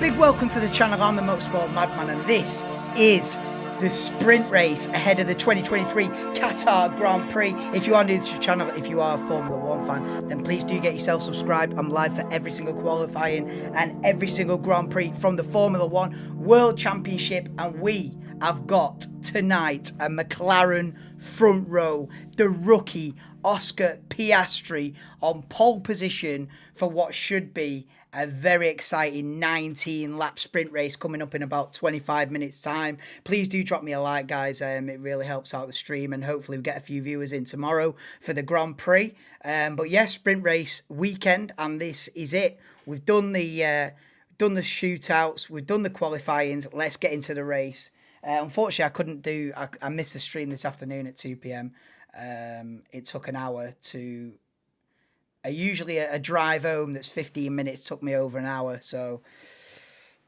big welcome to the channel. I'm the Motorsport Madman, and this is the sprint race ahead of the 2023 Qatar Grand Prix. If you are new to the channel, if you are a Formula 1 fan, then please do get yourself subscribed. I'm live for every single qualifying and every single Grand Prix from the Formula 1 World Championship, and we have got tonight a McLaren front row, the rookie Oscar Piastri on pole position for what should be a very exciting 19-lap sprint race coming up in about 25 minutes time. Please do drop me a like, guys. It really helps out the stream, and hopefully we get a few viewers in tomorrow for the Grand Prix. But yeah, sprint race weekend, and this is it. We've done the shootouts, we've done the qualifyings. Let's get into the race. Unfortunately, I couldn't do. I missed the stream this afternoon at 2 p.m. It took an hour to. Usually a drive home that's 15 minutes took me over an hour, so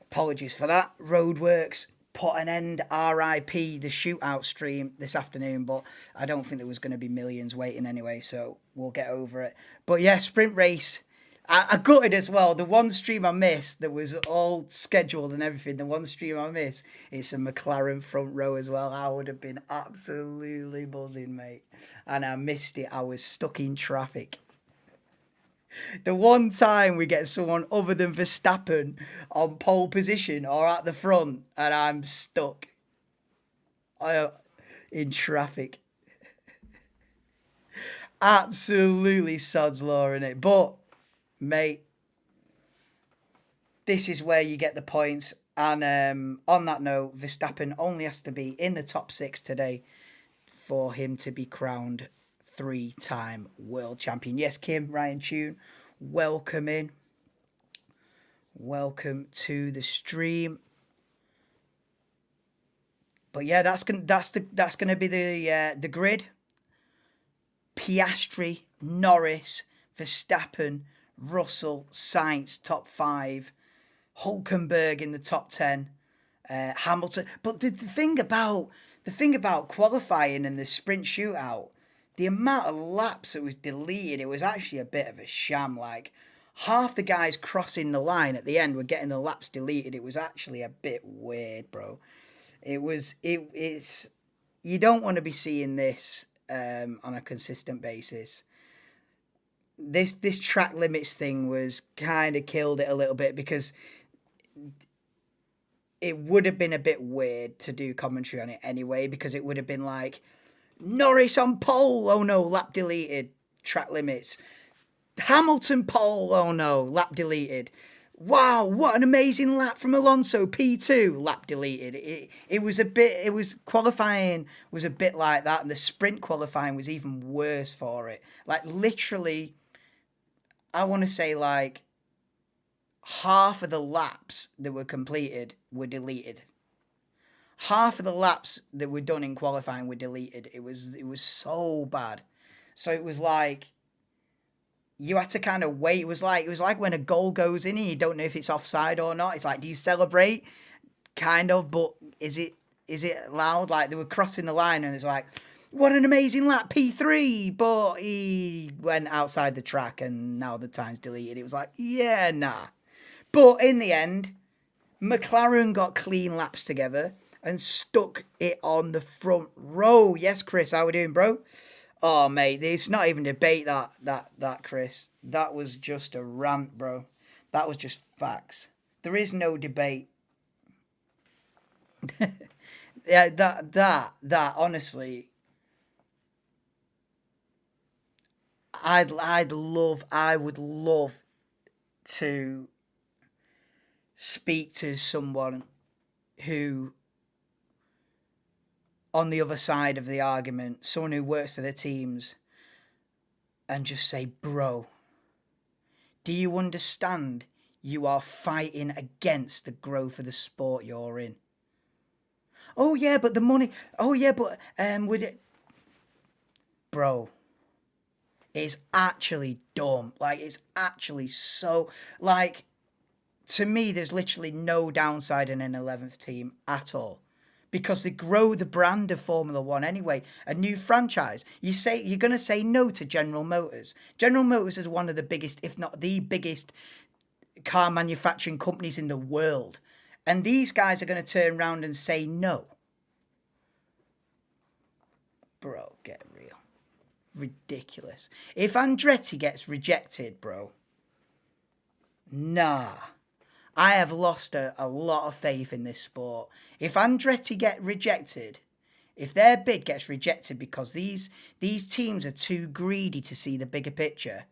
apologies for that. Roadworks put an end, RIP, the shootout stream this afternoon, but I don't think there was going to be millions waiting anyway, so we'll get over it. But yeah, sprint race. I gutted as well. The one stream I missed that was all scheduled and everything, the one stream I missed, it's a McLaren front row as well. I would have been absolutely buzzing, mate. And I missed it. I was stuck in traffic. The one time we get someone other than Verstappen on pole position or at the front, and I'm stuck in traffic. Absolutely sod's law in it. But, mate, this is where you get the points. And on that note, Verstappen only has to be in the top 6 today for him to be crowned 3-time world champion. Yes, Kim, Ryan Tune, welcome in. Welcome to the stream. But yeah, that's gonna be the grid. Piastri, Norris, Verstappen, Russell, Sainz top 5, Hülkenberg in the top 10, Hamilton. But the thing about qualifying and the sprint shootout, the amount of laps that was deleted, it was actually a bit of a sham. Like, half the guys crossing the line at the end were getting the laps deleted. It was actually a bit weird, bro. It's you don't want to be seeing this on a consistent basis. This track limits thing was kind of killed it a little bit, because it would have been a bit weird to do commentary on it anyway, because it would have been like, Norris on pole, oh no, lap deleted, track limits. Hamilton pole, oh no, lap deleted. Wow, what an amazing lap from Alonso, P2, lap deleted. Qualifying was a bit like that, and the sprint qualifying was even worse for it. Like, literally, I want to say like half of the laps that were completed were deleted. Half of the laps that were done in qualifying were deleted. It was so bad. So it was like you had to kind of wait. It was like when a goal goes in and you don't know if it's offside or not. It's like, do you celebrate? Kind of, but is it loud? Like, they were crossing the line and it's like, what an amazing lap, P3, but he went outside the track and now the time's deleted. It was like, yeah, nah. But in the end, McLaren got clean laps together and stuck it on the front row. Yes, Chris, how we doing, bro? Oh, mate, it's not even debate that, Chris. That was just a rant, bro. That was just facts. There is no debate. Yeah, that, honestly, I would love to speak to someone who, on the other side of the argument, someone who works for the teams, and just say, bro, do you understand you are fighting against the growth of the sport you're in? Oh yeah, but the money, oh yeah, but would it, bro, it's actually dumb. Like, it's actually so, like, to me, there's literally no downside in an 11th team at all, because they grow the brand of Formula 1 anyway. A new franchise. You're going to say no to General Motors. General Motors is one of the biggest, if not the biggest, car manufacturing companies in the world. And these guys are going to turn around and say no. Bro, get real. Ridiculous. If Andretti gets rejected, bro, nah. I have lost a lot of faith in this sport. If Andretti get rejected, if their bid gets rejected because these teams are too greedy to see the bigger picture,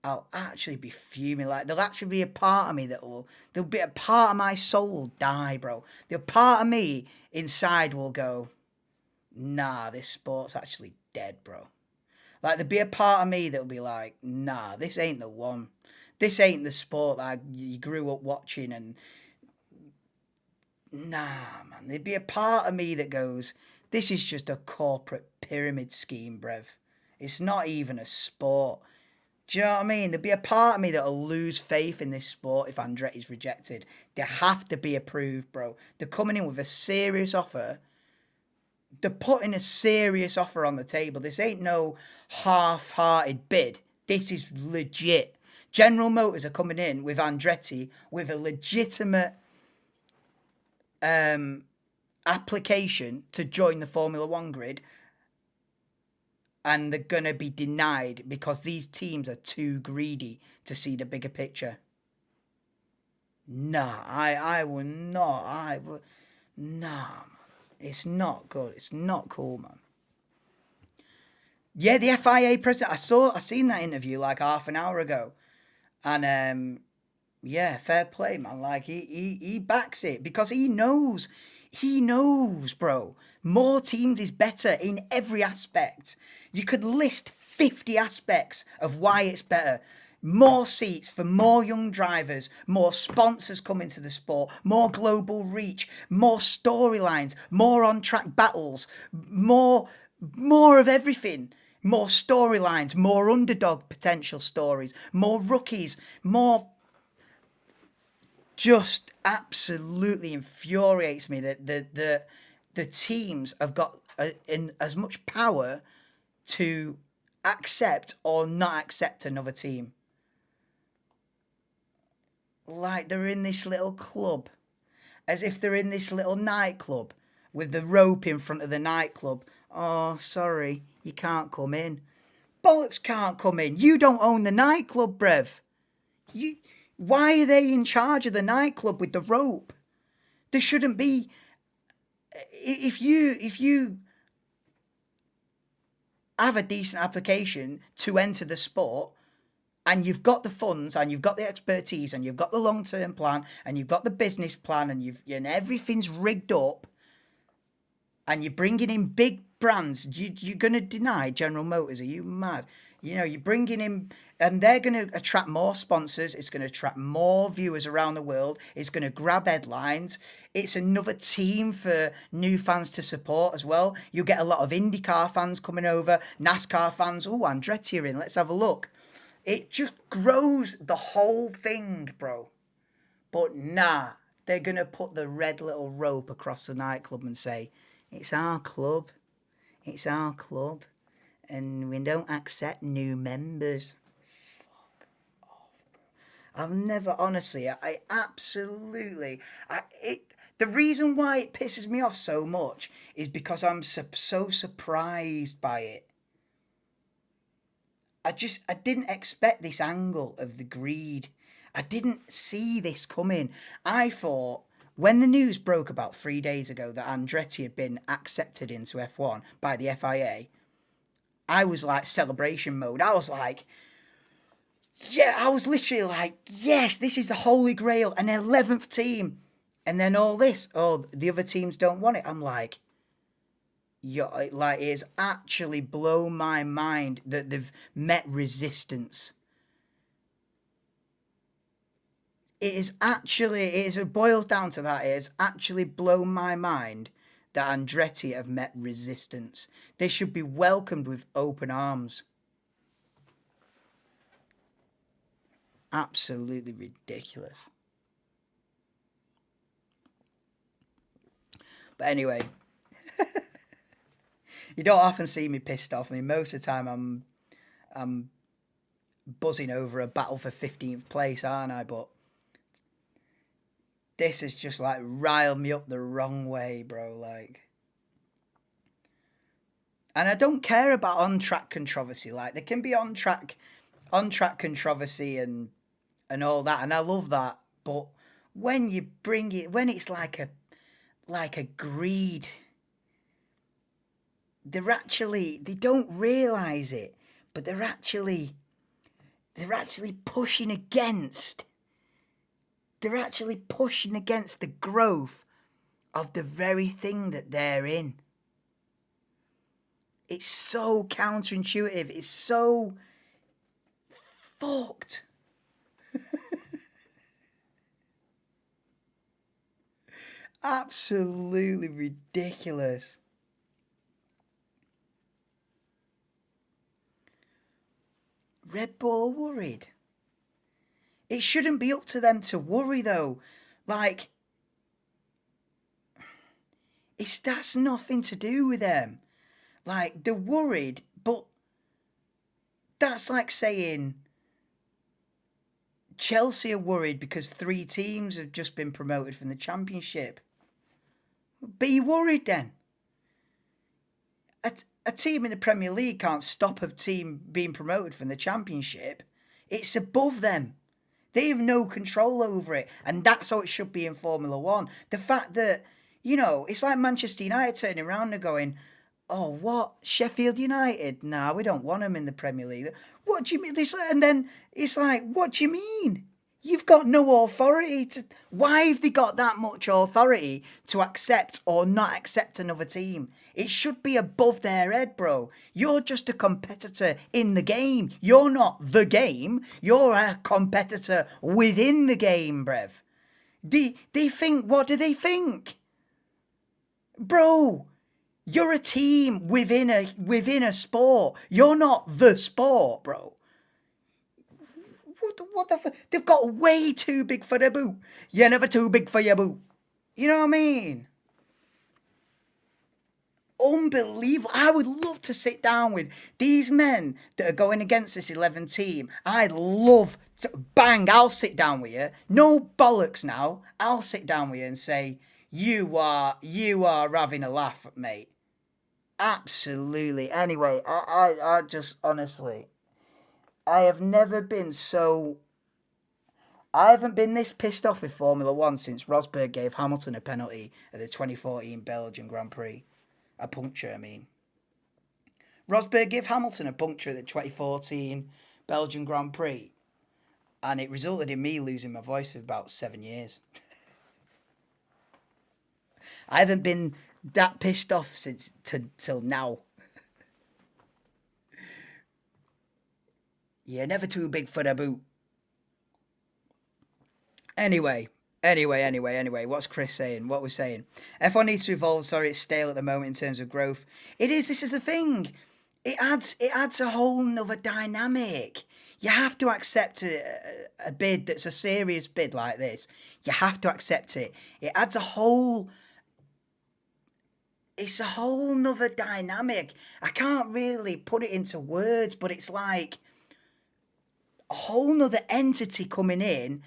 I'll actually be fuming. Like, there'll actually be a part of me there'll be a part of my soul will die, bro. The part of me inside will go, nah, this sport's actually dead, bro. Like, there'll be a part of me that'll be like, nah, this ain't the one. This ain't the sport that you grew up watching. And nah, man, there'd be a part of me that goes, this is just a corporate pyramid scheme, brev. It's not even a sport. Do you know what I mean? There'd be a part of me that'll lose faith in this sport if Andretti's rejected. They have to be approved, bro. They're coming in with a serious offer. They're putting a serious offer on the table. This ain't no half-hearted bid. This is legit. General Motors are coming in with Andretti with a legitimate application to join the Formula One grid, and they're going to be denied because these teams are too greedy to see the bigger picture. Nah, I will not. Nah, man. It's not good. It's not cool, man. Yeah, the FIA president, I seen that interview like half an hour ago. And yeah, fair play, man. Like, he backs it because he knows, bro. More teams is better in every aspect. You could list 50 aspects of why it's better. More seats for more young drivers, more sponsors coming to the sport, more global reach, more storylines, more on-track battles, more of everything. More storylines, more underdog potential stories, more rookies, more... Just absolutely infuriates me that the teams have got in as much power to accept or not accept another team. Like, they're in this little club, as if they're in this little nightclub with the rope in front of the nightclub. Oh, sorry, you can't come in. Bollocks can't come in. You don't own the nightclub, brev. Why are they in charge of the nightclub with the rope? There shouldn't be. If you have a decent application to enter the sport, and you've got the funds, and you've got the expertise, and you've got the long-term plan, and you've got the business plan, and everything's rigged up, and you're bringing in big brands, you're going to deny General Motors? Are you mad? You know, you're bringing in, and they're going to attract more sponsors. It's going to attract more viewers around the world. It's going to grab headlines. It's another team for new fans to support as well. You'll get a lot of IndyCar fans coming over, NASCAR fans. Oh, Andretti are in. Let's have a look. It just grows the whole thing, bro. But nah, they're going to put the red little rope across the nightclub and say, it's our club. It's our club. And we don't accept new members. Fuck off, bro. I've never, honestly, I absolutely... the reason why it pisses me off so much is because I'm so surprised by it. I didn't expect this angle of the greed. I didn't see this coming. I thought, when the news broke about 3 days ago that Andretti had been accepted into F1 by the FIA, I was like celebration mode. I was like, yeah, I was literally like, yes, this is the holy grail, an 11th team. And then all this, oh, the other teams don't want it. I'm like, yeah, like, it's actually blown my mind that they've met resistance. It boils down to that. It has actually blown my mind that Andretti have met resistance. They should be welcomed with open arms. Absolutely ridiculous. But anyway, you don't often see me pissed off. I mean, most of the time I'm buzzing over a battle for 15th place, aren't I? But this has just like riled me up the wrong way, bro. Like, and I don't care about on-track controversy. Like, there can be on-track controversy and all that, and I love that. But when you bring it, when it's like a greed, they don't realise it, but they're actually pushing against. They're actually pushing against the growth of the very thing that they're in. It's so counterintuitive. It's so fucked. Absolutely ridiculous. Red Bull worried. It shouldn't be up to them to worry though. Like, that's nothing to do with them. Like, they're worried, but that's like saying Chelsea are worried because 3 teams have just been promoted from the Championship. Be worried then. A team in the Premier League can't stop a team being promoted from the Championship. It's above them. They have no control over it. And that's how it should be in Formula One. The fact that, it's like Manchester United turning around and going, oh, what? Sheffield United? Nah, we don't want them in the Premier League. What do you mean? And then it's like, what do you mean? You've got no authority to... Why have they got that much authority to accept or not accept another team? It should be above their head, bro. You're just a competitor in the game. You're not the game. You're a competitor within the game, brev. They think... What do they think? Bro, you're a team within a sport. You're not the sport, bro. What the fuck? They've got way too big for their boot. You're never too big for your boot. You know what I mean? Unbelievable. I would love to sit down with these men that are going against this 11 team. I'd love to, bang, I'll sit down with you. No bollocks now. I'll sit down with you and say, you are having a laugh, mate. Absolutely. Anyway, I just honestly... I haven't been this pissed off with Formula One since Rosberg gave Hamilton a penalty at the 2014 Belgian Grand Prix. A puncture, I mean. Rosberg gave Hamilton a puncture at the 2014 Belgian Grand Prix. And it resulted in me losing my voice for about 7 years. I haven't been that pissed off since till now. You're never too big for the boot. Anyway, what's Chris saying? What we're saying? F1 needs to evolve. Sorry, it's stale at the moment in terms of growth. It is. This is the thing. It adds a whole nother dynamic. You have to accept a bid that's a serious bid like this. You have to accept it. It adds a whole... It's a whole nother dynamic. I can't really put it into words, but it's like... a whole nother entity coming in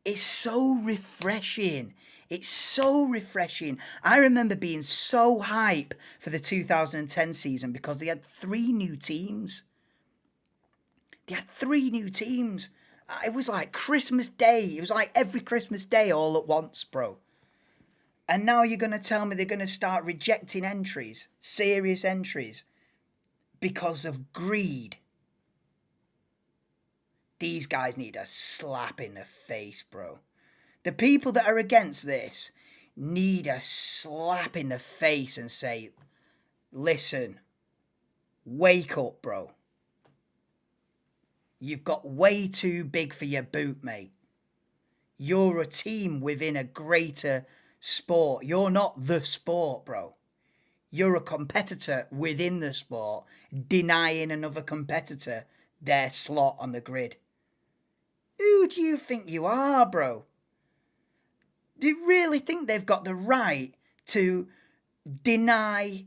is so refreshing. It's so refreshing. I remember being so hype for the 2010 season because they had 3 new teams. They had 3 new teams. It was like Christmas Day. It was like every Christmas Day all at once, bro. And now you're going to tell me they're going to start rejecting entries, serious entries, because of greed. These guys need a slap in the face, bro. The people that are against this need a slap in the face and say, listen, wake up, bro. You've got way too big for your boot, mate. You're a team within a greater sport. You're not the sport, bro. You're a competitor within the sport, denying another competitor their slot on the grid. Who do you think you are, bro? Do you really think they've got the right to deny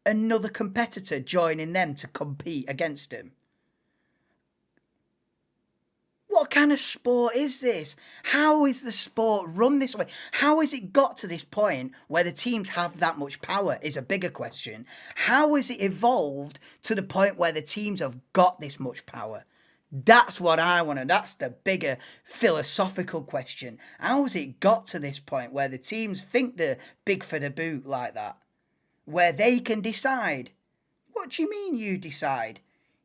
another competitor joining them to compete against him? What kind of sport is this? How is the sport run this way? How has it got to this point where the teams have that much power is a bigger question. How has it evolved to the point where the teams have got this much power? That's what I want to, that's the bigger philosophical question. How has it got to this point where the teams think they're big for the boot like that? Where they can decide. What do you mean you decide?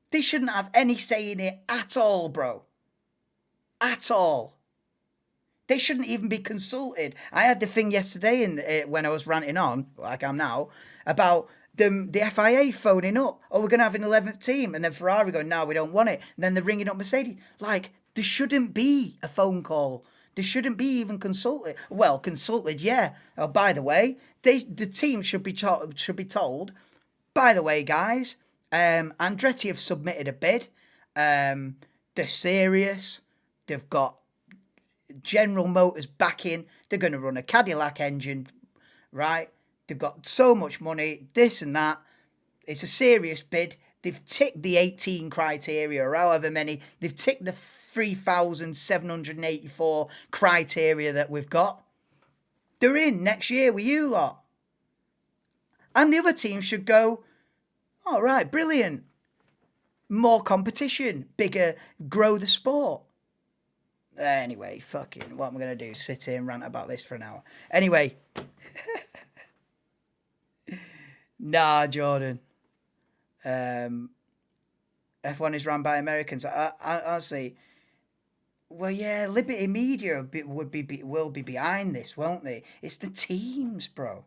They shouldn't have any say in it at all, bro. At all. They shouldn't even be consulted. I had the thing yesterday when I was ranting on, like I'm now, about the FIA phoning up. Oh, we're going to have an 11th team. And then Ferrari going, no, we don't want it. And then they're ringing up Mercedes. Like, there shouldn't be a phone call. There shouldn't be even consulted. Well, consulted, yeah. Oh, by the way, the team should be told, by the way, guys, Andretti have submitted a bid. They're serious. They've got General Motors backing. They're going to run a Cadillac engine, right? They've got so much money, this and that. It's a serious bid. They've ticked the 18 criteria, or however many. They've ticked the 3,784 criteria that we've got. They're in next year with you lot. And the other team should go, all right, brilliant. More competition, bigger, grow the sport. Anyway, fucking, what am I going to do? Sit here and rant about this for an hour. Anyway. Nah, Jordan. F1 is run by Americans. Honestly, well, yeah, Liberty Media will be behind this, won't they? It's the teams, bro.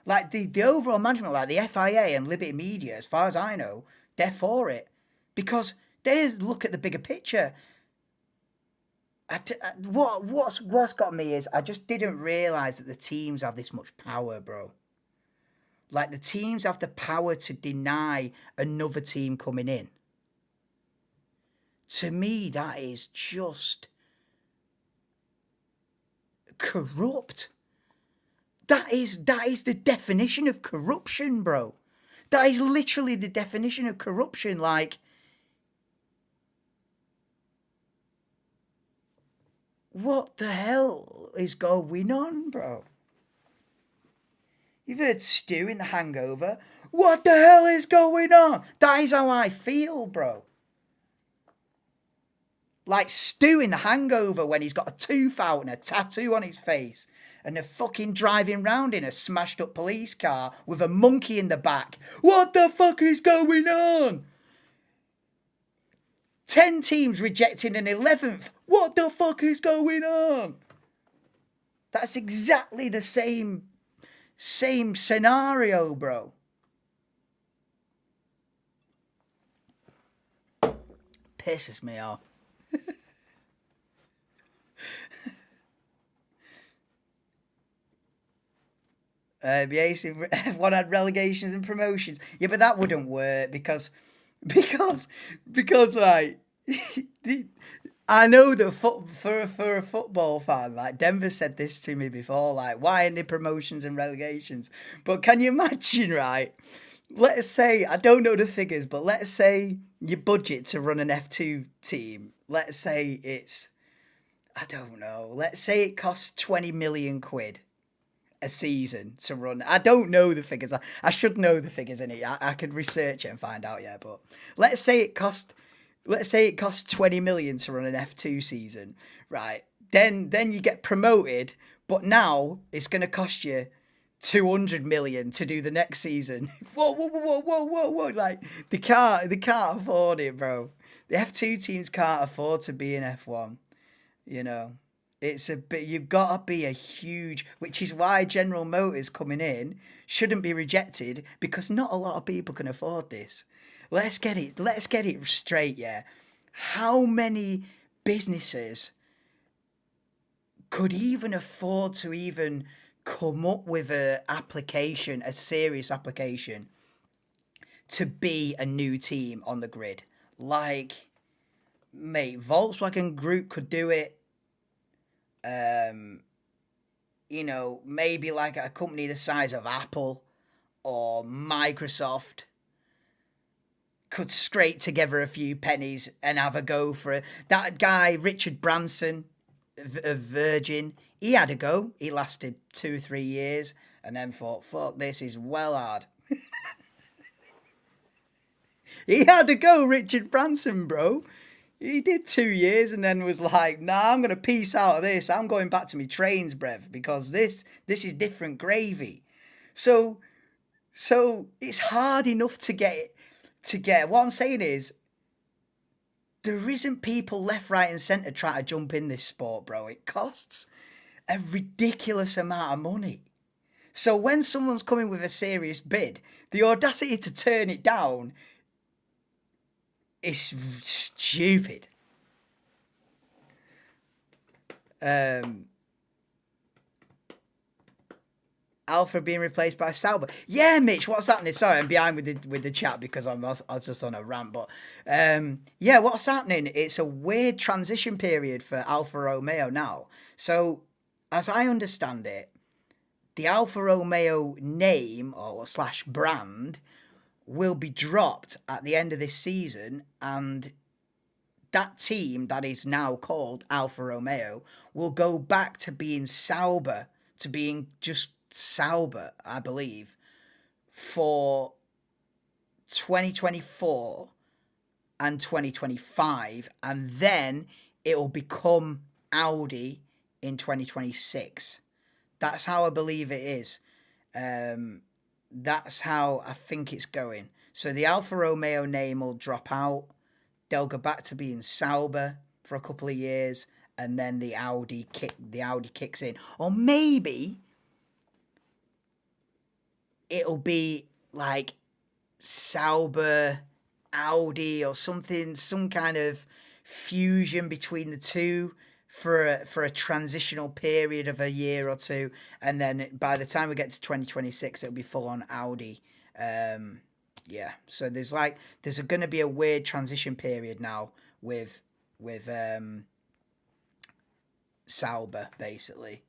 Like the overall management, like the FIA and Liberty Media, as far as I know, they're for it because they look at the bigger picture. What's got me is I just didn't realise that the teams have this much power, bro. Like, the teams have the power to deny another team coming in. To me, that is just corrupt. That is the definition of corruption, bro. That is literally the definition of corruption. Like, what the hell is going on, bro? You've heard Stu in The Hangover. What the hell is going on? That is how I feel, bro. Like Stu in The Hangover when he's got a tooth out and a tattoo on his face and they're fucking driving round in a smashed up police car with a monkey in the back. What the fuck is going on? 10 teams rejecting an 11th. What the fuck is going on? That's exactly the same scenario, bro. Pisses me off. F1 had relegations and promotions. Yeah, but that wouldn't work because like I know that for a football fan, like Denver said this to me before, like why aren't there promotions and relegations? But can you imagine, right? Let's say, I don't know the figures, but let's say your budget to run an F2 team, let's say it's, I don't know, let's say it costs 20 million quid a season to run. I don't know the figures. I should know the figures in it. I could research it and find out, yeah, but let's say it costs 20 million to run an F2 season, right? Then you get promoted, but now it's going to cost you 200 million to do the next season. Whoa. Like, they can't afford it, bro. The F2 teams can't afford to be in F1, you know. It's a bit, you've got to be a huge, which is why General Motors coming in shouldn't be rejected because not a lot of people can afford this. Let's get it straight, yeah. How many businesses could even afford to even come up with a serious application to be a new team on the grid? Like, mate, Volkswagen Group could do it. You know, maybe like a company the size of Apple or Microsoft could scrape together a few pennies and have a go for it. That guy, Richard Branson of Virgin, he had a go. He lasted 2-3 years and then thought, fuck, this is well hard. He had a go, Richard Branson, bro. He did 2 years and then was like, nah, I'm going to peace out of this. I'm going back to my trains, brev, because this is different gravy. So it's hard enough to get. What I'm saying is, there isn't people left, right and centre trying to jump in this sport, bro. It costs a ridiculous amount of money. So when someone's coming with a serious bid, the audacity to turn it down is stupid. Alpha being replaced by Sauber. Yeah, Mitch, what's happening? Sorry, I'm behind with the chat because I was just on a rant. But yeah, what's happening? It's a weird transition period for Alfa Romeo now. So, as I understand it, the Alfa Romeo name or / brand will be dropped at the end of this season, and that team that is now called Alfa Romeo will go back to being Sauber, to being just Sauber, I believe, for 2024 and 2025, and then it'll become Audi in 2026. That's how I believe it is. That's how I think it's going. So the Alfa Romeo name will drop out. They'll go back to being Sauber for a couple of years, and then the Audi kicks in. Or maybe it'll be like Sauber, Audi, or something, some kind of fusion between the two for a transitional period of a year or two, and then by the time we get to 2026, it'll be full on Audi. Yeah, so there's going to be a weird transition period now with Sauber basically.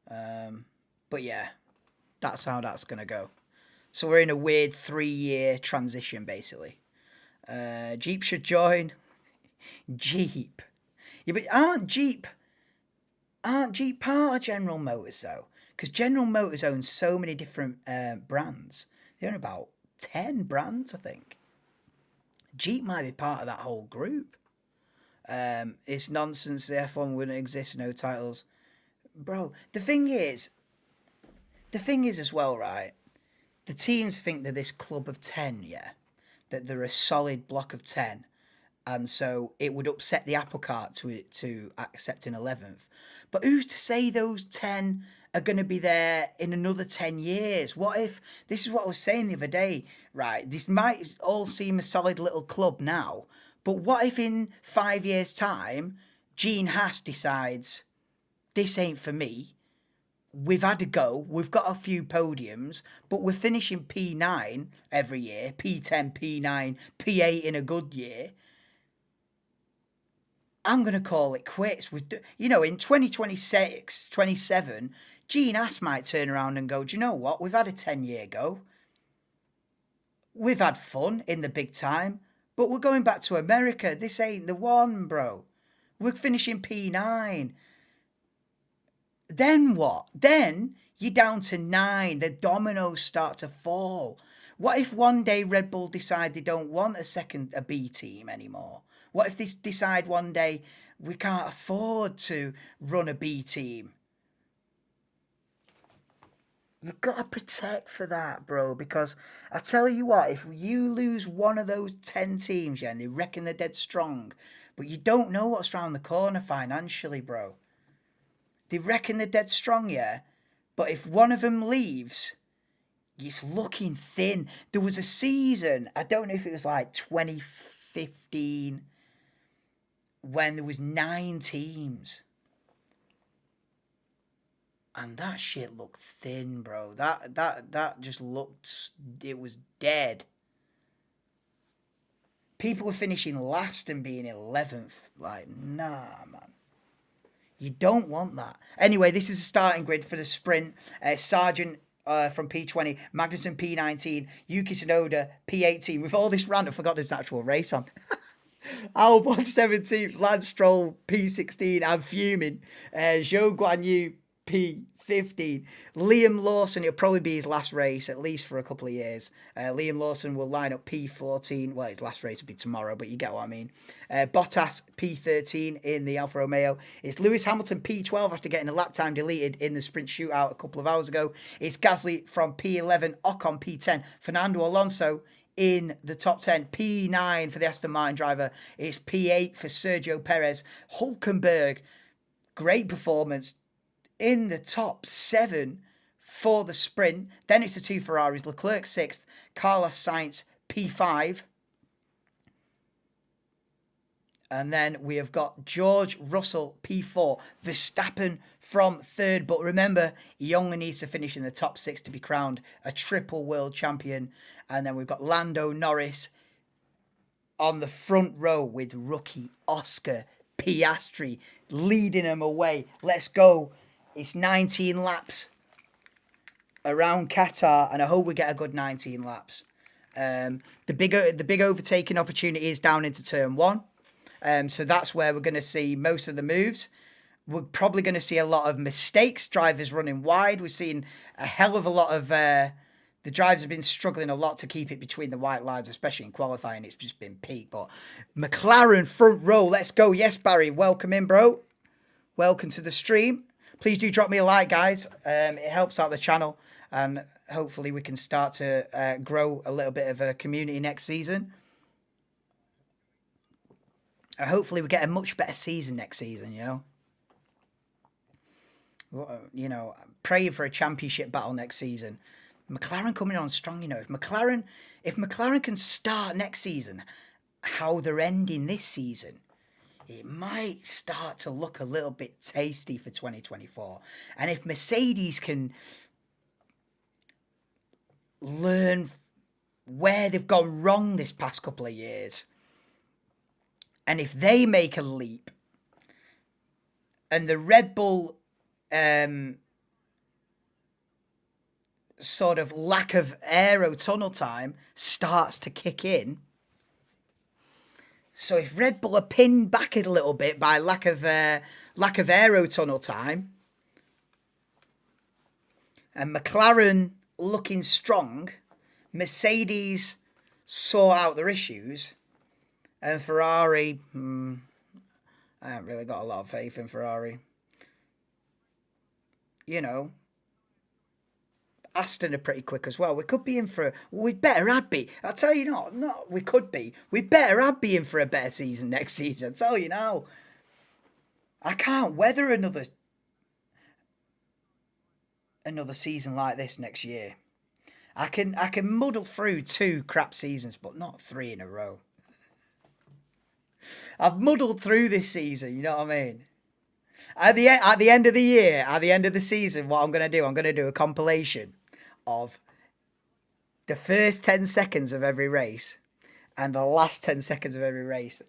But yeah, that's how that's going to go. So we're in a weird 3-year transition, basically. Jeep should join. Jeep. Yeah, but aren't Jeep part of General Motors, though? Because General Motors owns so many different brands. They own about 10 brands, I think. Jeep might be part of that whole group. It's nonsense. The F1 wouldn't exist, no titles. Bro, the thing is as well, right? The teams think they're this club of 10, yeah? That they're a solid block of 10. And so it would upset the apple cart to accept an 11th. But who's to say those 10 are going to be there in another 10 years? What if, this is what I was saying the other day, right? This might all seem a solid little club now, but what if in 5 years' time, Gene Haas decides, this ain't for me. We've had a go. We've got a few podiums, but we're finishing P9 every year. P10, P9, P8 in a good year. I'm going to call it quits. In 2026, 27, Gene Haas might turn around and go, do you know what? We've had a 10-year go. We've had fun in the big time, but we're going back to America. This ain't the one, bro. We're finishing P9. Then what? Then you're down to 9. The dominoes start to fall. What if one day Red Bull decide they don't want a B team anymore? What if they decide one day we can't afford to run a B team? You've got to protect for that, bro, because I tell you what, if you lose one of those 10 teams, yeah, and they reckon they're dead strong, but you don't know what's around the corner financially, bro. They reckon they're dead strong, yeah? But if one of them leaves, it's looking thin. There was a season, I don't know if it was like 2015, when there was 9 teams. And that shit looked thin, bro. That just looked, it was dead. People were finishing last and being 11th. Like, nah, man. You don't want that. Anyway, this is the starting grid for the sprint. Sargent from P20, Magnussen P19, Yuki Tsunoda P18. With all this random, I forgot there's an actual race on. Albon 17th, Lance Stroll P16. I'm fuming. Zhou Guanyu P15. Liam Lawson, it'll probably be his last race, at least for a couple of years. Liam Lawson will line up P14. Well, his last race will be tomorrow, but you get what I mean. Bottas P13 in the Alfa Romeo. It's Lewis Hamilton P12 after getting a lap time deleted in the sprint shootout a couple of hours ago. It's Gasly from P11, Ocon P10, Fernando Alonso in the top 10, P9 for the Aston Martin driver. It's P8 for Sergio Perez. Hulkenberg, great performance in the top 7 for the sprint. Then it's the 2 Ferraris, Leclerc 6th, Carlos Sainz P5. And then we have got George Russell P4, Verstappen from 3rd. But remember, he only needs to finish in the top 6 to be crowned a triple world champion. And then we've got Lando Norris on the front row with rookie Oscar Piastri leading him away. Let's go. It's 19 laps around Qatar, and I hope we get a good 19 laps. The big overtaking opportunity is down into turn 1. So that's where we're going to see most of the moves. We're probably going to see a lot of mistakes, drivers running wide. We're seeing a hell of a lot of... the drivers have been struggling a lot to keep it between the white lines, especially in qualifying. It's just been peak. But McLaren front row, let's go. Yes, Barry, welcome in, bro. Welcome to the stream. Please do drop me a like, guys. It helps out the channel. And hopefully we can start to grow a little bit of a community next season. Hopefully we get a much better season next season, praying for a championship battle next season. McLaren coming on strong, If McLaren can start next season how they're ending this season, it might start to look a little bit tasty for 2024. And if Mercedes can learn where they've gone wrong this past couple of years, and if they make a leap, and the Red Bull sort of lack of aero tunnel time starts to kick in. So if Red Bull are pinned back a little bit by lack of aero tunnel time, and McLaren looking strong, Mercedes sort out their issues, and Ferrari, I haven't really got a lot of faith in Ferrari. Aston are pretty quick as well. We could be in for... we better have be. I'll tell you not we could be. We better have be in for a better season next season. I'll tell you now. I can't weather another season like this next year. I can muddle through 2 crap seasons, but not 3 in a row. I've muddled through this season, you know what I mean? At the end of the year, at the end of the season, what I'm going to do a compilation of the first 10 seconds of every race and the last 10 seconds of every race.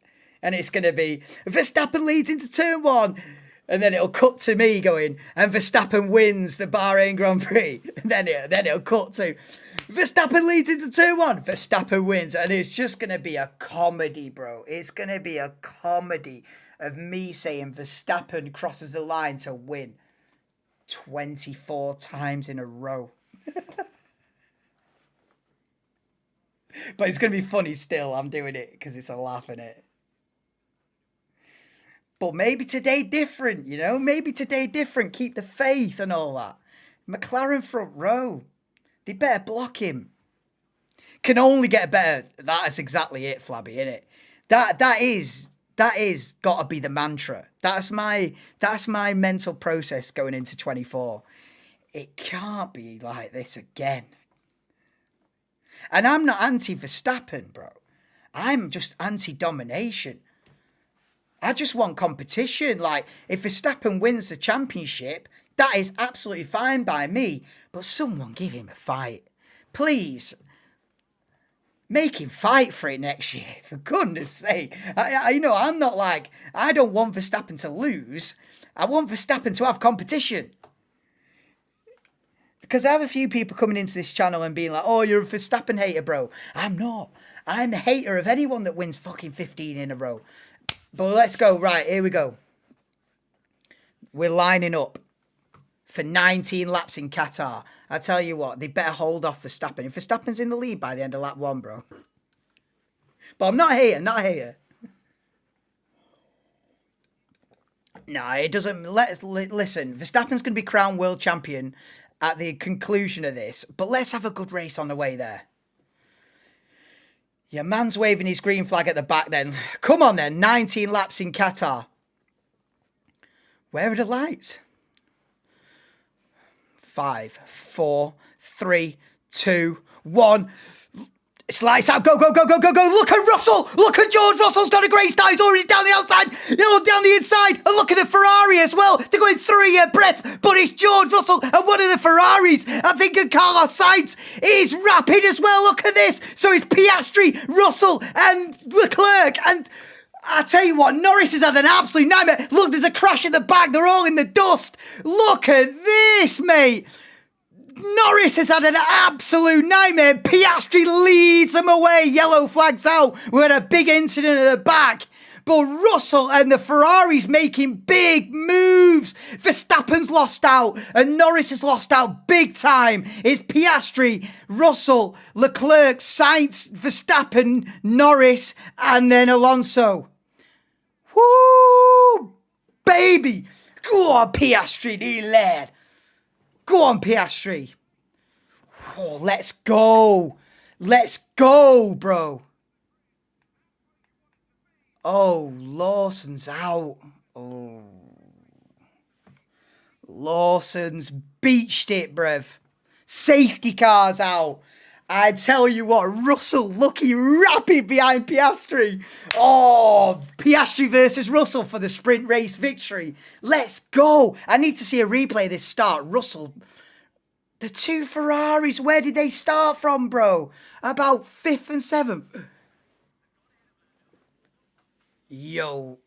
And it's going to be, Verstappen leads into turn 1. And then it'll cut to me going, and Verstappen wins the Bahrain Grand Prix. And then it'll cut to, Verstappen leads into turn 1. Verstappen wins. And it's just going to be a comedy, bro. It's going to be a comedy of me saying Verstappen crosses the line to win 24 times in a row. But it's going to be funny still. I'm doing it because it's a laugh in it. But maybe today different, Maybe today different. Keep the faith and all that. McLaren front row. They better block him. Can only get better. That's exactly it, Flabby, innit? That is got to be the mantra. That's my mental process going into 24. It can't be like this again. And I'm not anti-Verstappen, bro. I'm just anti-domination. I just want competition. Like, if Verstappen wins the championship, that is absolutely fine by me. But someone give him a fight. Please. Make him fight for it next year, for goodness sake. I'm not like, I don't want Verstappen to lose. I want Verstappen to have competition. Because I have a few people coming into this channel and being like, oh, you're a Verstappen hater, bro. I'm not. I'm a hater of anyone that wins fucking 15 in a row. But let's go. Right, here we go. We're lining up for 19 laps in Qatar. I tell you what, they better hold off Verstappen. If Verstappen's in the lead by the end of lap 1, bro. But I'm not here, not here. No, it doesn't. Listen, Verstappen's going to be crowned world champion at the conclusion of this. But let's have a good race on the way there. Your man's waving his green flag at the back then. Come on then, 19 laps in Qatar. Where are the lights? 5, 4, 3, 2, 1. It's lights out. Go, go, go, go, go, go. Look at Russell. Look at George Russell's got a great start. He's already down the outside. Down the inside. And look at the Ferrari as well. They're going 3 abreast. But it's George Russell and one of the Ferraris. I'm thinking Carlos Sainz is rapid as well. Look at this. So it's Piastri, Russell and Leclerc. And I tell you what, Norris has had an absolute nightmare. Look, there's a crash at the back. They're all in the dust. Look at this, mate. Norris has had an absolute nightmare. Piastri leads them away. Yellow flags out. We had a big incident at the back. But Russell and the Ferraris making big moves. Verstappen's lost out and Norris has lost out big time. It's Piastri, Russell, Leclerc, Sainz, Verstappen, Norris, and then Alonso. Woo! Baby! Go on, Piastri, the lad. Go on, Piastri. Oh, let's go. Let's go, bro. Oh, Lawson's out. Oh. Lawson's beached it, bruv. Safety car's out. I tell you what, Russell looking rapid behind Piastri. Oh, Piastri versus Russell for the sprint race victory. Let's go. I need to see a replay of this start. Russell, the 2 Ferraris, where did they start from, bro? About 5th and 7th. Yo,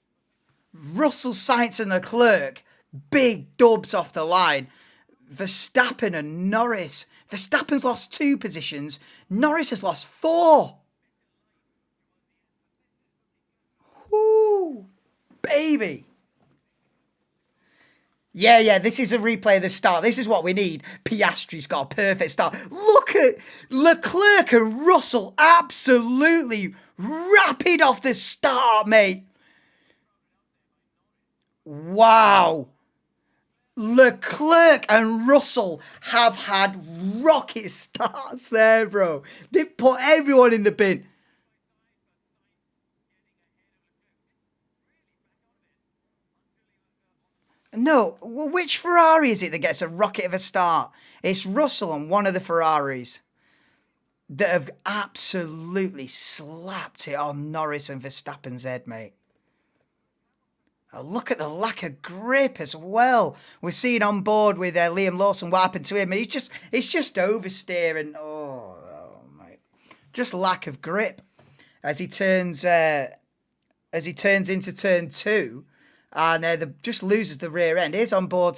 Russell, Sainz and Leclerc, big dubs off the line. Verstappen and Norris. Verstappen's lost 2 positions. Norris has lost 4. Woo, baby. Yeah, this is a replay of the start. This is what we need. Piastri's got a perfect start. Look at Leclerc and Russell absolutely rapid off the start, mate. Wow. Leclerc and Russell have had rocket starts there, bro. They've put everyone in the bin. No, well, which Ferrari is it that gets a rocket of a start? It's Russell and one of the Ferraris that have absolutely slapped it on Norris and Verstappen's head, mate. Look at the lack of grip as well. We're seeing on board with Liam Lawson what happened to him. It's just oversteering. Oh, mate, just lack of grip as he turns into turn 2, and just loses the rear end. Here's on board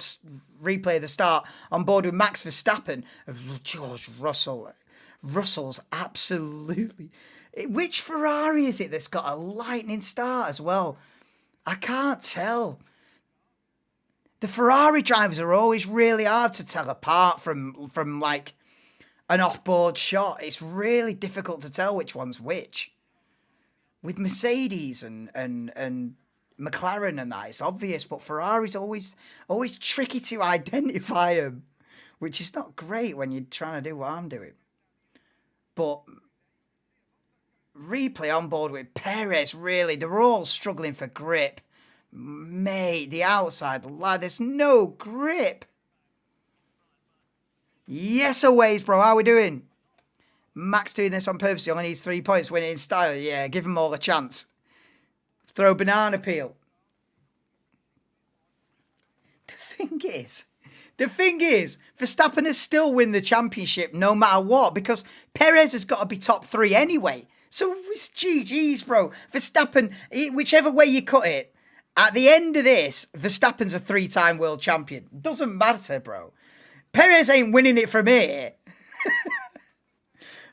replay of the start on board with Max Verstappen. George Russell. Russell's absolutely. Which Ferrari is it that's got a lightning start as well? I can't tell. The Ferrari drivers are always really hard to tell apart from like an off-board shot. It's really difficult to tell which one's which. With Mercedes and McLaren and that, it's obvious, but Ferrari's always tricky to identify them, which is not great when you're trying to do what I'm doing. But replay on board with Perez, really, they're all struggling for grip. Mate, the outside line, there's no grip. Yes, always, bro. How are we doing? Max doing this on purpose. He only needs 3 points, winning in style. Yeah, give them all a chance. Throw banana peel. The thing is, Verstappen has still win the championship no matter what, because Perez has got to be top 3 anyway. So it's GG's, bro. Verstappen, whichever way you cut it, at the end of this, Verstappen's a 3-time world champion. Doesn't matter, bro. Perez ain't winning it from here.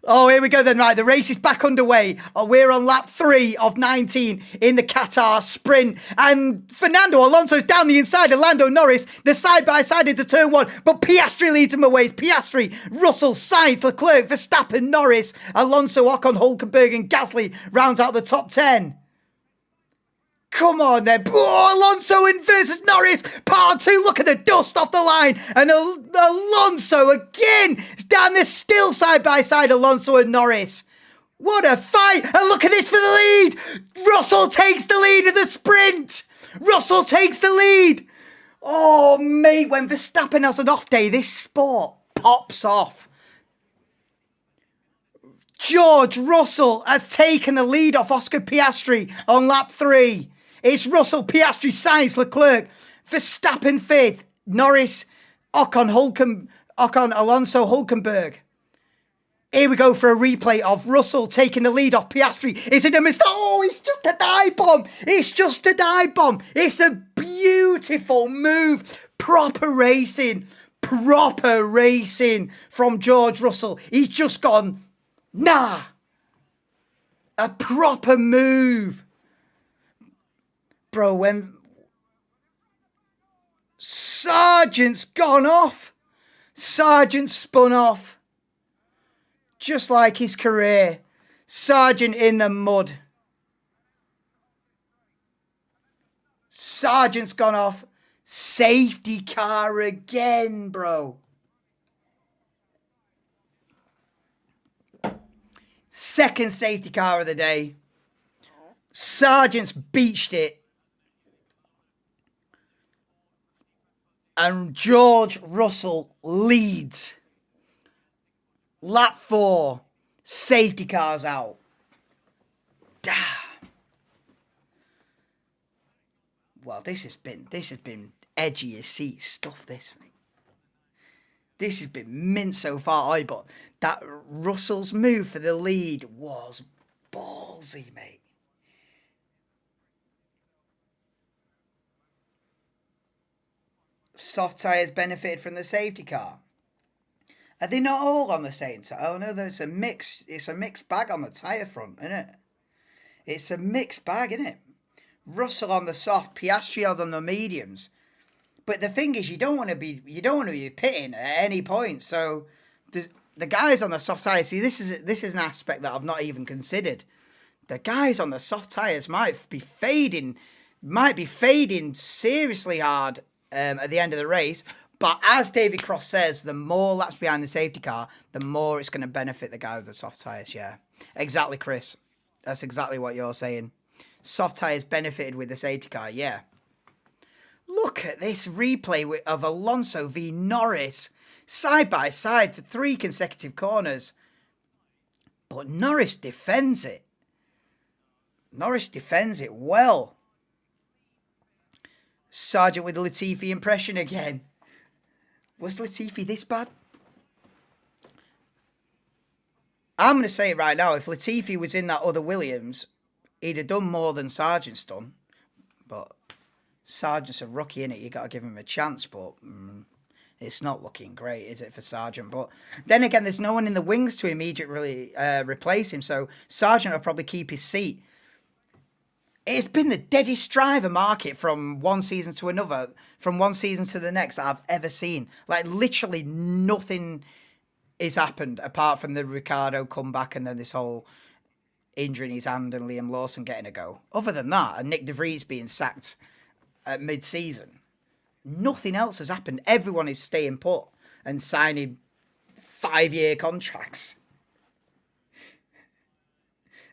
Oh, here we go then. Right, the race is back underway. We're on lap 3 of 19 in the Qatar sprint. And Fernando Alonso's down the inside of Lando Norris. They're side-by-side into turn 1. But Piastri leads them away. Piastri, Russell, Sainz, Leclerc, Verstappen, Norris, Alonso, Ocon, Hulkenberg and Gasly rounds out the top 10. Come on then. Oh, Alonso in versus Norris. Part 2. Look at the dust off the line. And Alonso again. It's down there still side by side, Alonso and Norris. What a fight. And look at this for the lead. Russell takes the lead in the sprint. Russell takes the lead. Oh, mate, when Verstappen has an off day, this sport pops off. George Russell has taken the lead off Oscar Piastri on lap 3. It's Russell, Piastri, Sainz, Leclerc, Verstappen 5th, Norris, Ocon, Alonso, Hulkenberg. Here we go for a replay of Russell taking the lead off Piastri. Is it a mistake? Oh, it's just a dive bomb. It's just a dive bomb. It's a beautiful move. Proper racing from George Russell. He's just gone, nah. A proper move. Bro, when Sargent's gone off. Sargent spun off. Just like his career. Sargent in the mud. Sargent's gone off. Safety car again, bro. Second safety car of the day. Sargent's beached it. And George Russell leads. Lap 4. Safety car's out. Damn. Well, this has been edgy as seat stuff, this, mate. This has been mint so far, but that Russell's move for the lead was ballsy, mate. Soft tyres benefited from the safety car. Are they not all on the same tyre? Oh no, it's a mixed bag on the tyre front, isn't it? It's a mixed bag, isn't it? Russell on the soft, Piastri on the mediums. But the thing is, you don't want to be pitting at any point. So the guys on the soft tyres, see, this is an aspect that I've not even considered. The guys on the soft tyres might be fading seriously hard at the end of the race. But as David Cross says, the more laps behind the safety car, the more it's going to benefit the guy with the soft tyres. Yeah, exactly, Chris. That's exactly what you're saying. Soft tyres benefited with the safety car, yeah. Look at this replay of Alonso v Norris, side by side for 3 consecutive corners. But Norris defends it. Norris defends it well. Sargent with the Latifi impression again. Was Latifi this bad? I'm going to say it right now. If Latifi was in that other Williams, he'd have done more than Sargent's done. But Sargent's a rookie, innit? You got to give him a chance. But it's not looking great, is it, for Sargent? But then again, there's no one in the wings to immediately replace him. So Sargent will probably keep his seat. It's been the deadest driver market from one season to another, from one season to the next that I've ever seen. Like, literally nothing has happened apart from the Ricciardo comeback and then this whole injury in his hand and Liam Lawson getting a go. Other than that, and Nick De Vries being sacked at mid-season, nothing else has happened. Everyone is staying put and signing 5-year contracts.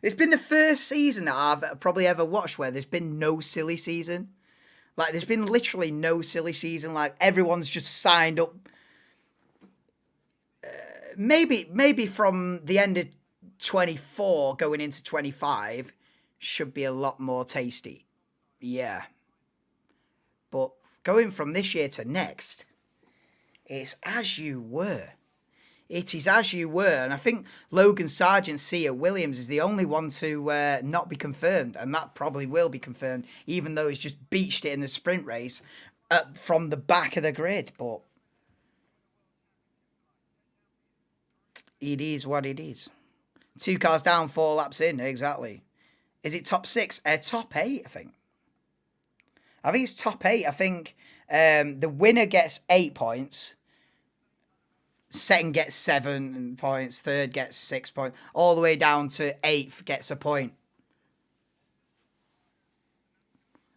It's been the first season that I've probably ever watched where there's been no silly season. Like, there's been literally no silly season. Like, everyone's just signed up. Maybe from the end of 24 going into 25 should be a lot more tasty. Yeah. But going from this year to next, it's as you were. It is as you were. And I think Logan Sargent C at Williams is the only one to not be confirmed. And that probably will be confirmed, even though he's just beached it in the sprint race from the back of the grid. But It is what it is. 2 cars down, 4 laps in, exactly. Is it top 6? Top 8, I think. I think it's top 8. I think the winner gets 8 points. Second gets 7 points. Third gets 6 points. All the way down to 8th gets a point.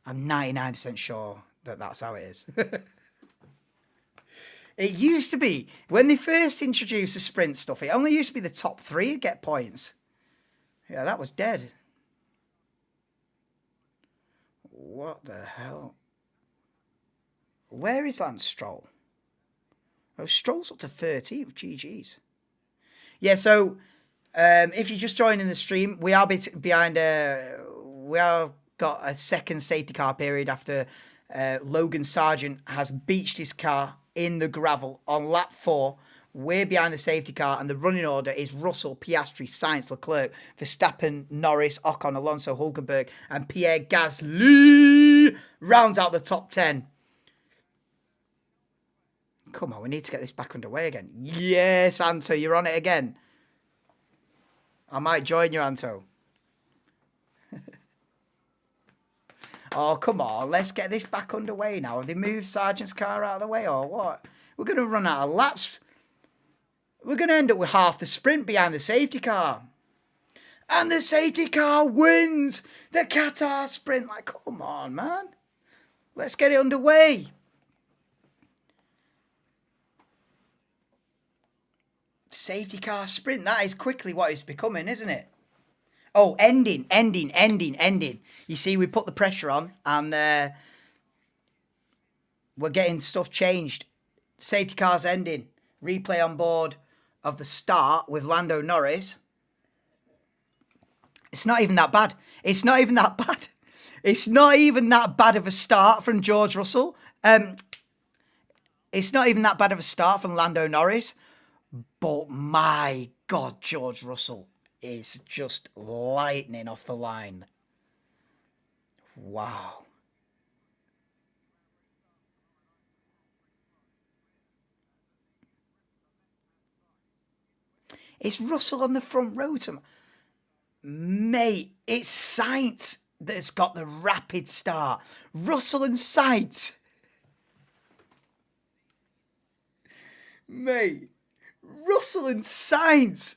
I'm 99% sure that that's how it is. It used to be, when they first introduced the sprint stuff, it only used to be the top 3 get points. Yeah, that was dead. What the hell? Where is Lance Stroll? Oh, Stroll's up to 13th. GG's. Yeah, so if you're just joining the stream, we are behind we are got a second safety car period after Logan Sargent has beached his car in the gravel on lap 4. We're behind the safety car, and the running order is Russell, Piastri, Sainz, Leclerc, Verstappen, Norris, Ocon, Alonso, Hulkenberg, and Pierre Gasly rounds out the top 10. Come on, we need to get this back underway again. Yes, Anto, you're on it again. I might join you, Anto. Oh, come on. Let's get this back underway now. Have they moved Sargent's car out of the way or what? We're going to run out of laps. We're going to end up with half the sprint behind the safety car. And the safety car wins the Qatar sprint. Like, come on, man. Let's get it underway. Safety car sprint. That is quickly what it's becoming, isn't it? Oh, ending. You see, we put the pressure on and we're getting stuff changed. Safety car's ending. Replay on board of the start with Lando Norris. It's not even that bad. It's not even that bad. It's not even that bad of a start from George Russell. It's not even that bad of a start from Lando Norris. But my God, George Russell is just lightning off the line. Wow. It's Russell on the front row. Mate, it's Sainz that's got the rapid start. Russell and Sainz. Mate, Russell and Sainz.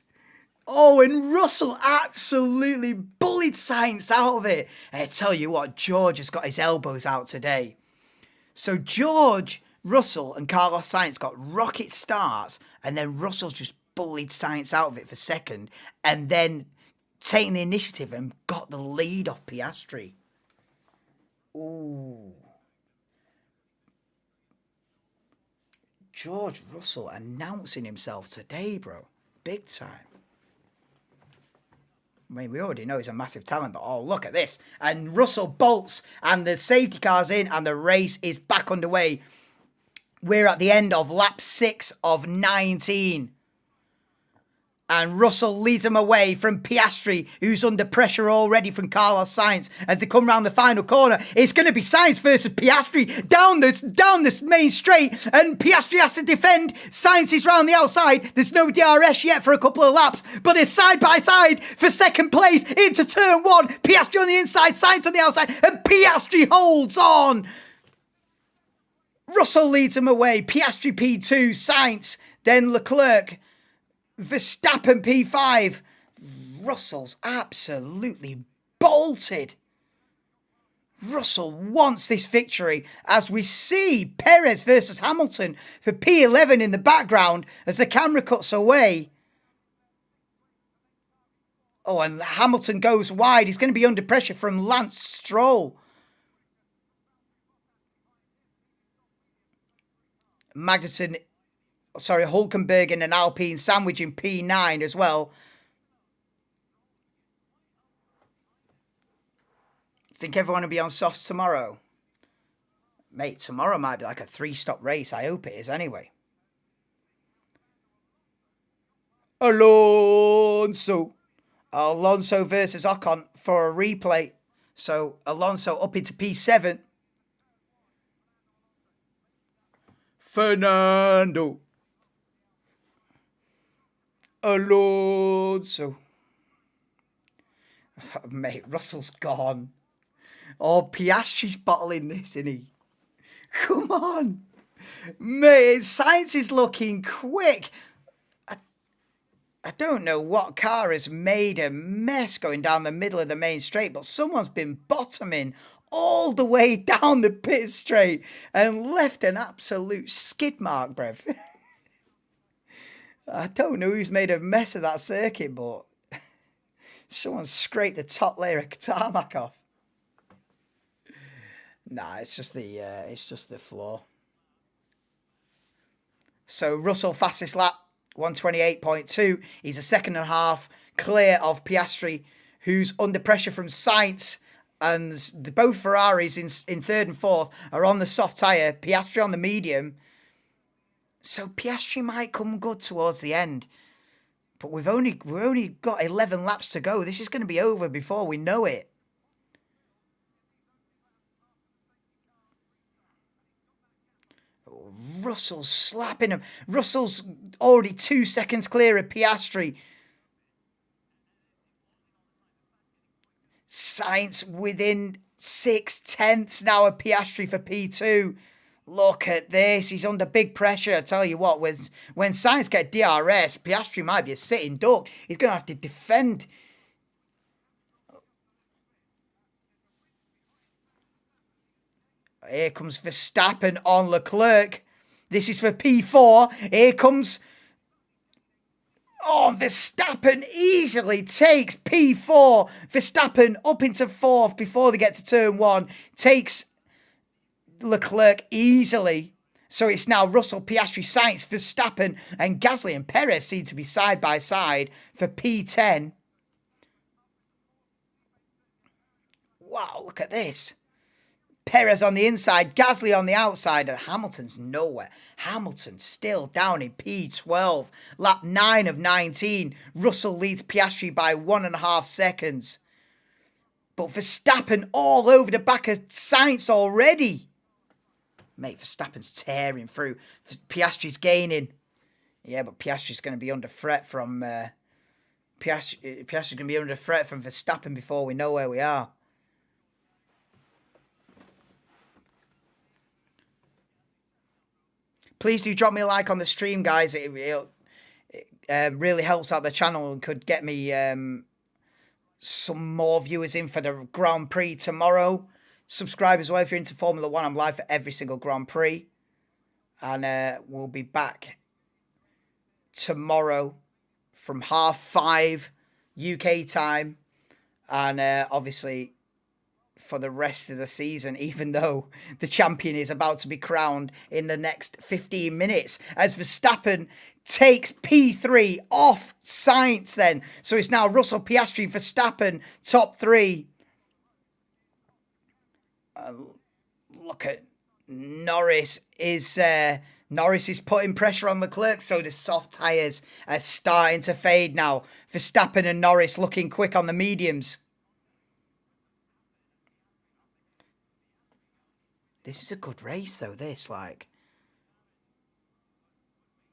Oh, and Russell absolutely bullied Sainz out of it. I tell you what, George has got his elbows out today. So George, Russell and Carlos Sainz got rocket starts, and then Russell just bullied Sainz out of it for second, and then taking the initiative and got the lead off Piastri. Ooh. George Russell announcing himself today, bro. Big time. I mean, we already know he's a massive talent, but oh, look at this. And Russell bolts, and the safety car's in, and the race is back underway. We're at the end of lap 6 of 19. And Russell leads him away from Piastri, who's under pressure already from Carlos Sainz as they come round the final corner. It's going to be Sainz versus Piastri down this main straight, and Piastri has to defend. Sainz is round the outside. There's no DRS yet for a couple of laps, but it's side by side for second place into turn 1. Piastri on the inside, Sainz on the outside, and Piastri holds on. Russell leads him away. Piastri P2, Sainz, then Leclerc, Verstappen P5. Russell's absolutely bolted. Russell wants this victory as we see Perez versus Hamilton for P11 in the background as the camera cuts away. Oh, and Hamilton goes wide. He's going to be under pressure from Lance Stroll. Hulkenberg in an Alpine sandwich in P9 as well. Think everyone will be on softs tomorrow? Mate, tomorrow might be like a 3-stop race. I hope it is anyway. Alonso versus Ocon for a replay. So Alonso up into P7. Fernando. Alonso. Mate, Russell's gone. Oh, Piastri's bottling this, isn't he? Come on. Mate, Sainz is looking quick. I don't know what car has made a mess going down the middle of the main straight, but someone's been bottoming all the way down the pit straight and left an absolute skid mark, bruv. I don't know who's made a mess of that circuit, but someone scraped the top layer of tarmac off. Nah, it's just the floor. So Russell fastest lap, 128.2. He's a second and a half clear of Piastri, who's under pressure from Sainz, and both Ferraris in third and fourth are on the soft tyre. Piastri on the medium. So Piastri might come good towards the end, but we've only got 11 laps to go. This is going to be over before we know it. Russell's slapping him. Russell's already 2 seconds clear of Piastri. Sainz within 6/10 now of Piastri for P2. Look at this. He's under big pressure. I tell you what, when Sainz get DRS, Piastri might be a sitting duck. He's going to have to defend. Here comes Verstappen on Leclerc. This is for P4. Here comes... Oh, Verstappen easily takes P4. Verstappen up into fourth before they get to turn one. Takes Leclerc easily. So it's now Russell, Piastri, Sainz, Verstappen and Gasly and Perez seem to be side by side for P10. Wow, look at this. Perez on the inside, Gasly on the outside, and Hamilton's nowhere. Hamilton still down in P12. Lap 9 of 19. Russell leads Piastri by 1.5 seconds. But Verstappen all over the back of Sainz already. Mate, Verstappen's tearing through. Piastri's gaining. Yeah, but Piastri's going to be under threat from... Piastri's going to be under threat from Verstappen before we know where we are. Please do drop me a like on the stream, guys. It really helps out the channel and could get me some more viewers in for the Grand Prix tomorrow. Subscribe as well if you're into Formula 1. I'm live for every single Grand Prix. And we'll be back tomorrow from 5:30 UK time. And obviously... for the rest of the season, even though the champion is about to be crowned in the next 15 minutes as Verstappen takes P3 off Sainz then. So it's now Russell, Piastri, Verstappen, top three. Look at Norris is putting pressure on Leclerc, so the soft tyres are starting to fade now. Verstappen and Norris looking quick on the mediums. This is a good race, though, this, like.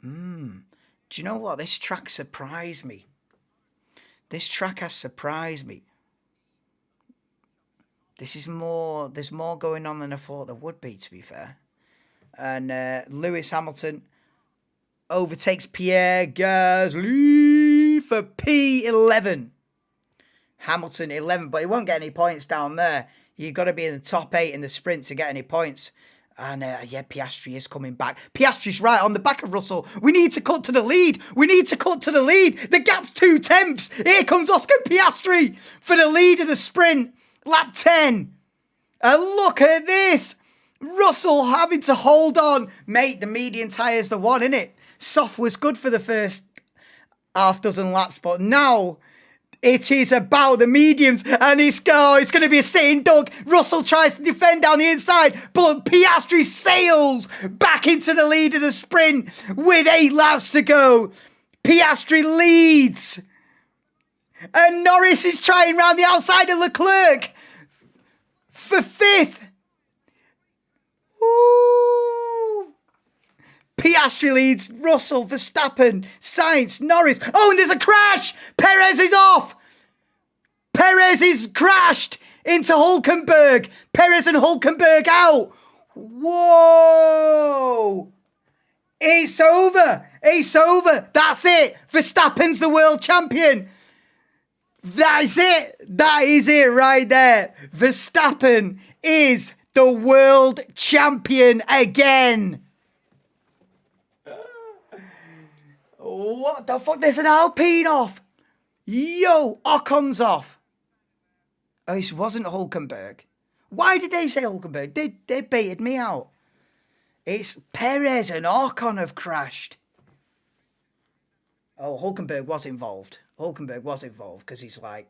Do you know what? This track surprised me. This track has surprised me. There's more going on than I thought there would be, to be fair. And Lewis Hamilton overtakes Pierre Gasly for P11. Hamilton 11, but he won't get any points down there. You've got to be in the top 8 in the sprint to get any points. And yeah, Piastri is coming back. Piastri's right on the back of Russell. We need to cut to the lead. The gap's 2/10. Here comes Oscar Piastri for the lead of the sprint. Lap 10. And look at this. Russell having to hold on. Mate, the medium tyre's the one, innit? Soft was good for the first half dozen laps, but now... it is about the mediums, and it's going to be a sitting duck. Russell tries to defend down the inside, but Piastri sails back into the lead of the sprint with 8 laps to go. Piastri leads. And Norris is trying round the outside of Leclerc for 5th. Ooh. Piastri leads Russell, Verstappen, Sainz, Norris. Oh, and there's a crash. Perez is off. Perez is crashed into Hulkenberg. Perez and Hulkenberg out. Whoa. It's over. It's over. That's it. Verstappen's the world champion. That is it. That is it right there. Verstappen is the world champion again. What the fuck? There's an Alpine off. Yo, Ocon's off. Oh, it wasn't Hulkenberg. Why did they say Hulkenberg? They baited me out. It's Perez and Ocon have crashed. Oh, Hulkenberg was involved. Hulkenberg was involved because he's like...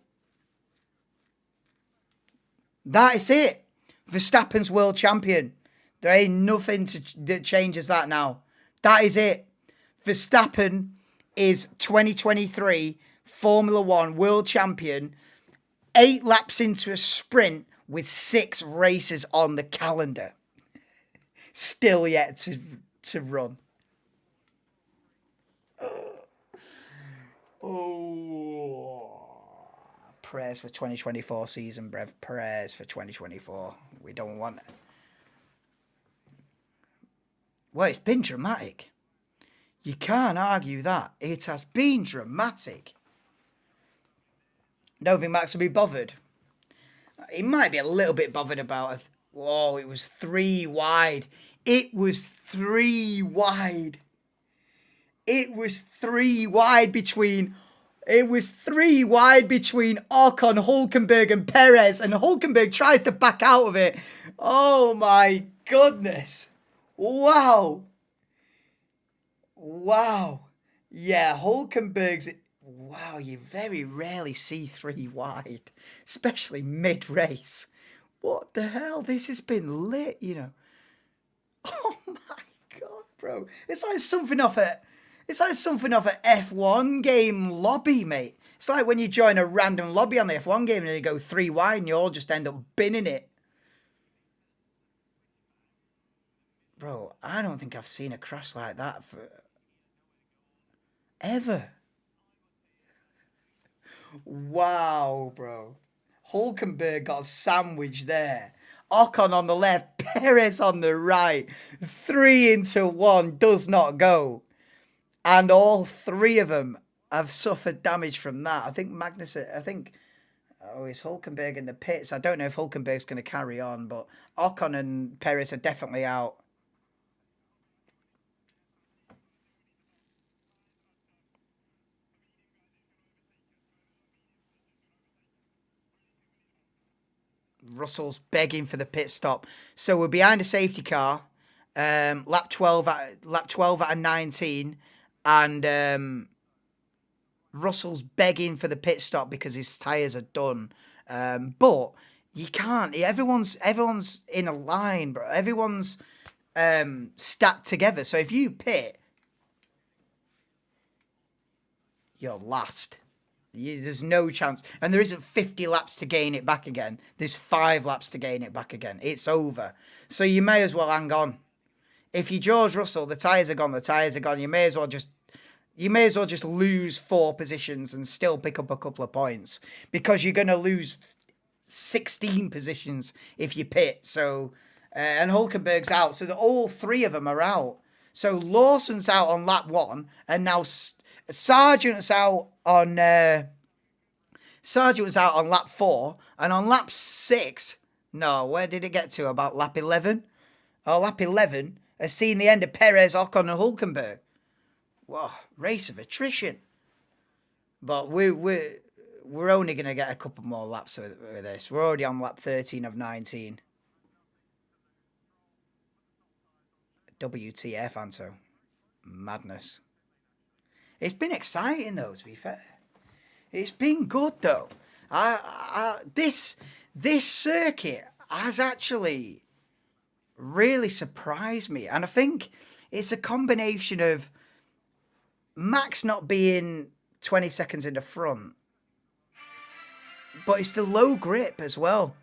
That is it. Verstappen's world champion. There ain't nothing that changes that now. That is it. Verstappen is 2023 Formula One world champion. 8 laps into a sprint with 6 races on the calendar. Still yet to run. Oh, prayers for 2024 season, Brev. Prayers for 2024. We don't want it. Well, it's been dramatic. You can't argue that. It has been dramatic. Don't think Max will be bothered. He might be a little bit bothered about it. Whoa, it was 3 wide. It was 3 wide. It was 3 wide between... It was 3 wide between Ocon, Hulkenberg and Perez. And Hulkenberg tries to back out of it. Oh my goodness. Wow. Wow. Yeah, Hulkenberg's... Wow, you very rarely see 3 wide. Especially mid-race. What the hell? This has been lit, you know. Oh my God, bro. It's like something off a F1 game lobby, mate. It's like when you join a random lobby on the F1 game and you go 3 wide and you all just end up binning it. Bro, I don't think I've seen a crash like that for... ever. Wow, bro. Hulkenberg got sandwiched there. Ocon on the left, Perez on the right. 3 into 1 does not go. And all 3 of them have suffered damage from that. I think oh, it's Hulkenberg in the pits. I don't know if Hulkenberg's going to carry on, but Ocon and Perez are definitely out. Russell's begging for the pit stop. So we're behind a safety car. Lap 12 out of 19. And Russell's begging for the pit stop because his tyres are done. But you can't. Everyone's in a line, bro. Everyone's stacked together. So if you pit, you're last. There's no chance. And there isn't 50 laps to gain it back again. There's 5 laps to gain it back again. It's over. So you may as well hang on. If you're George Russell, the tyres are gone. The tyres are gone. You may as well just lose 4 positions and still pick up a couple of points. Because you're going to lose 16 positions if you pit. So, and Hulkenberg's out. So all 3 of them are out. So Lawson's out on lap 1. And now... Sargent's out on lap 4, and on lap 6, no, where did it get to? About lap 11? Oh, lap 11 has seen the end of Perez, Ocon and Hulkenberg. Whoa, race of attrition. But we're only going to get a couple more laps with this. We're already on lap 13 of 19. WTF, Anto. Madness. It's been exciting, though, to be fair. It's been good, though. This circuit has actually really surprised me. And I think it's a combination of Max not being 20 seconds in the front, but it's the low grip as well.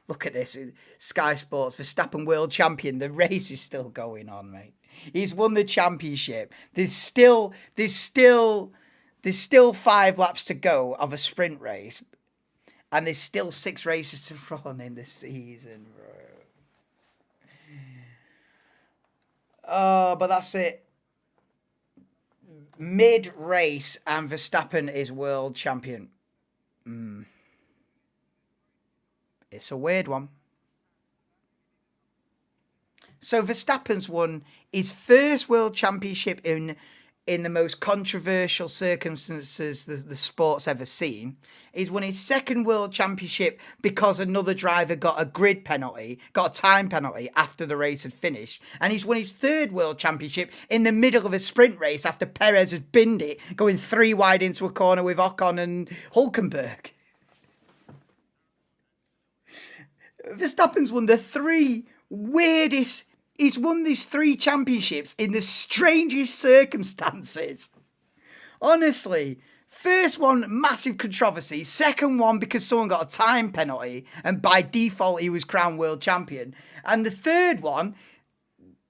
Look at this. Sky Sports, Verstappen world champion. The race is still going on, mate. He's won the championship. There's still 5 laps to go of a sprint race, and there's still 6 races to run in this season, bro. Oh, but that's it. Mid-race, and Verstappen is world champion. It's a weird one. So Verstappen's won his first world championship in the most controversial circumstances the sport's ever seen. He's won his second world championship because another driver got a grid penalty, got a time penalty after the race had finished. And he's won his third world championship in the middle of a sprint race after Perez has binned it, going 3 wide into a corner with Ocon and Hulkenberg. Verstappen's won the 3 weirdest... He's won these 3 championships in the strangest circumstances. Honestly, first one, massive controversy. Second one, because someone got a time penalty, and by default, he was crowned world champion. And the third one,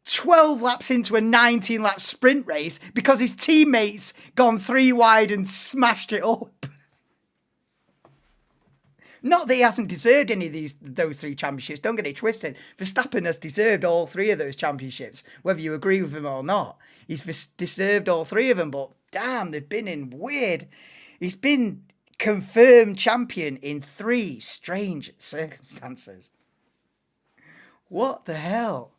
12 laps into a 19-lap sprint race, because his teammates gone 3 wide and smashed it up. Not that he hasn't deserved any of those 3 championships. Don't get it twisted. Verstappen has deserved all 3 of those championships, whether you agree with him or not. He's deserved all 3 of them, but damn, they've been in weird. He's been confirmed champion in 3 strange circumstances. What the hell?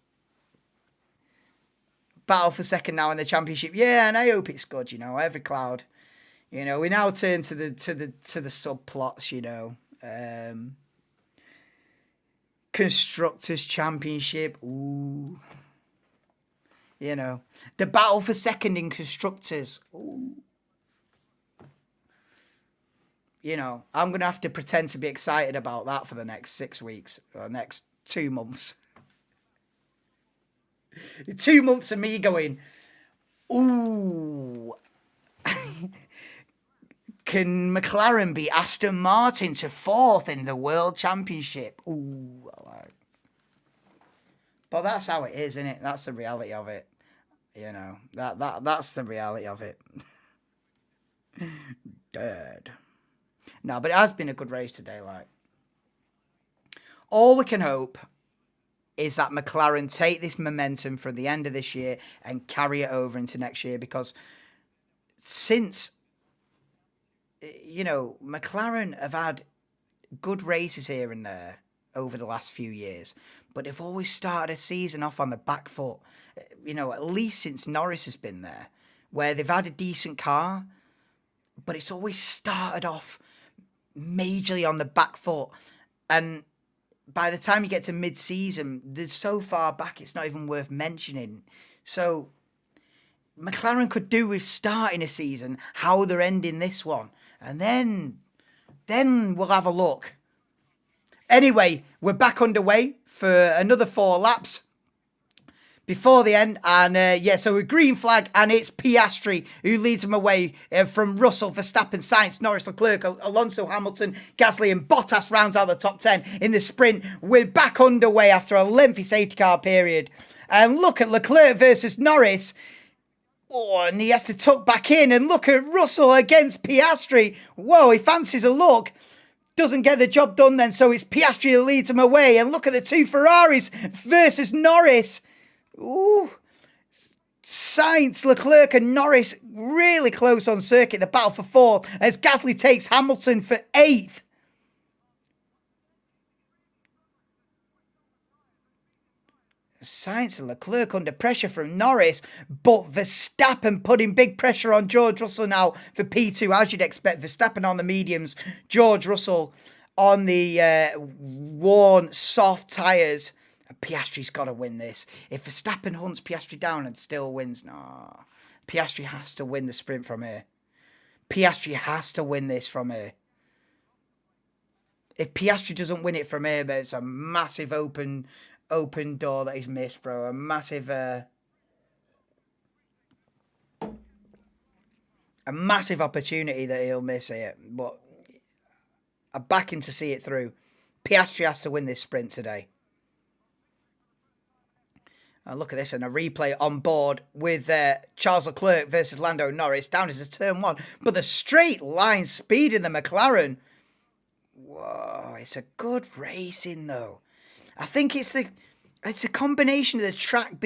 Battle for second now in the championship. Yeah, and I hope it's good. Every cloud. We now turn to the subplots. Constructors Championship. Ooh. The battle for second in Constructors. Ooh. I'm going to have to pretend to be excited about that for the next 6 weeks or next 2 months. 2 months of me going, ooh. Can McLaren beat Aston Martin to 4th in the World Championship? Ooh, I like. But that's how it is, isn't it? That's the reality of it. That's the reality of it. Dead. No, but it has been a good race today, like. All we can hope is that McLaren take this momentum from the end of this year and carry it over into next year, because since... McLaren have had good races here and there over the last few years, but they've always started a season off on the back foot, at least since Norris has been there, where they've had a decent car, but it's always started off majorly on the back foot. And by the time you get to mid-season, they're so far back, it's not even worth mentioning. So McLaren could do with starting a season how they're ending this one. And then we'll have a look. Anyway, we're back underway for another 4 laps before the end. And so we're green flag, and it's Piastri who leads them away from Russell, Verstappen, Sainz, Norris, Leclerc, Alonso, Hamilton, Gasly and Bottas rounds out the top 10 in the sprint. We're back underway after a lengthy safety car period. And look at Leclerc versus Norris. Oh, and he has to tuck back in, and look at Russell against Piastri. Whoa, he fancies a look. Doesn't get the job done then, so it's Piastri that leads him away. And look at the 2 Ferraris versus Norris. Ooh. Sainz, Leclerc and Norris really close on circuit. The battle for 4th as Gasly takes Hamilton for 8th. Sainz and Leclerc under pressure from Norris, but Verstappen putting big pressure on George Russell now for P2, as you'd expect. Verstappen on the mediums, George Russell on the worn soft tyres. Piastri's got to win this. If Verstappen hunts Piastri down and still wins, no. Piastri has to win the sprint from here. Piastri has to win this from here. If Piastri doesn't win it from here, but it's a massive open door that he's missed, bro. A massive opportunity that he'll miss here. But I back him to see it through. Piastri has to win this sprint today. Look at this, and a replay on board with Charles Leclerc versus Lando Norris down into turn 1. But the straight line speed in the McLaren. Whoa, it's a good racing though. I think it's a combination of the track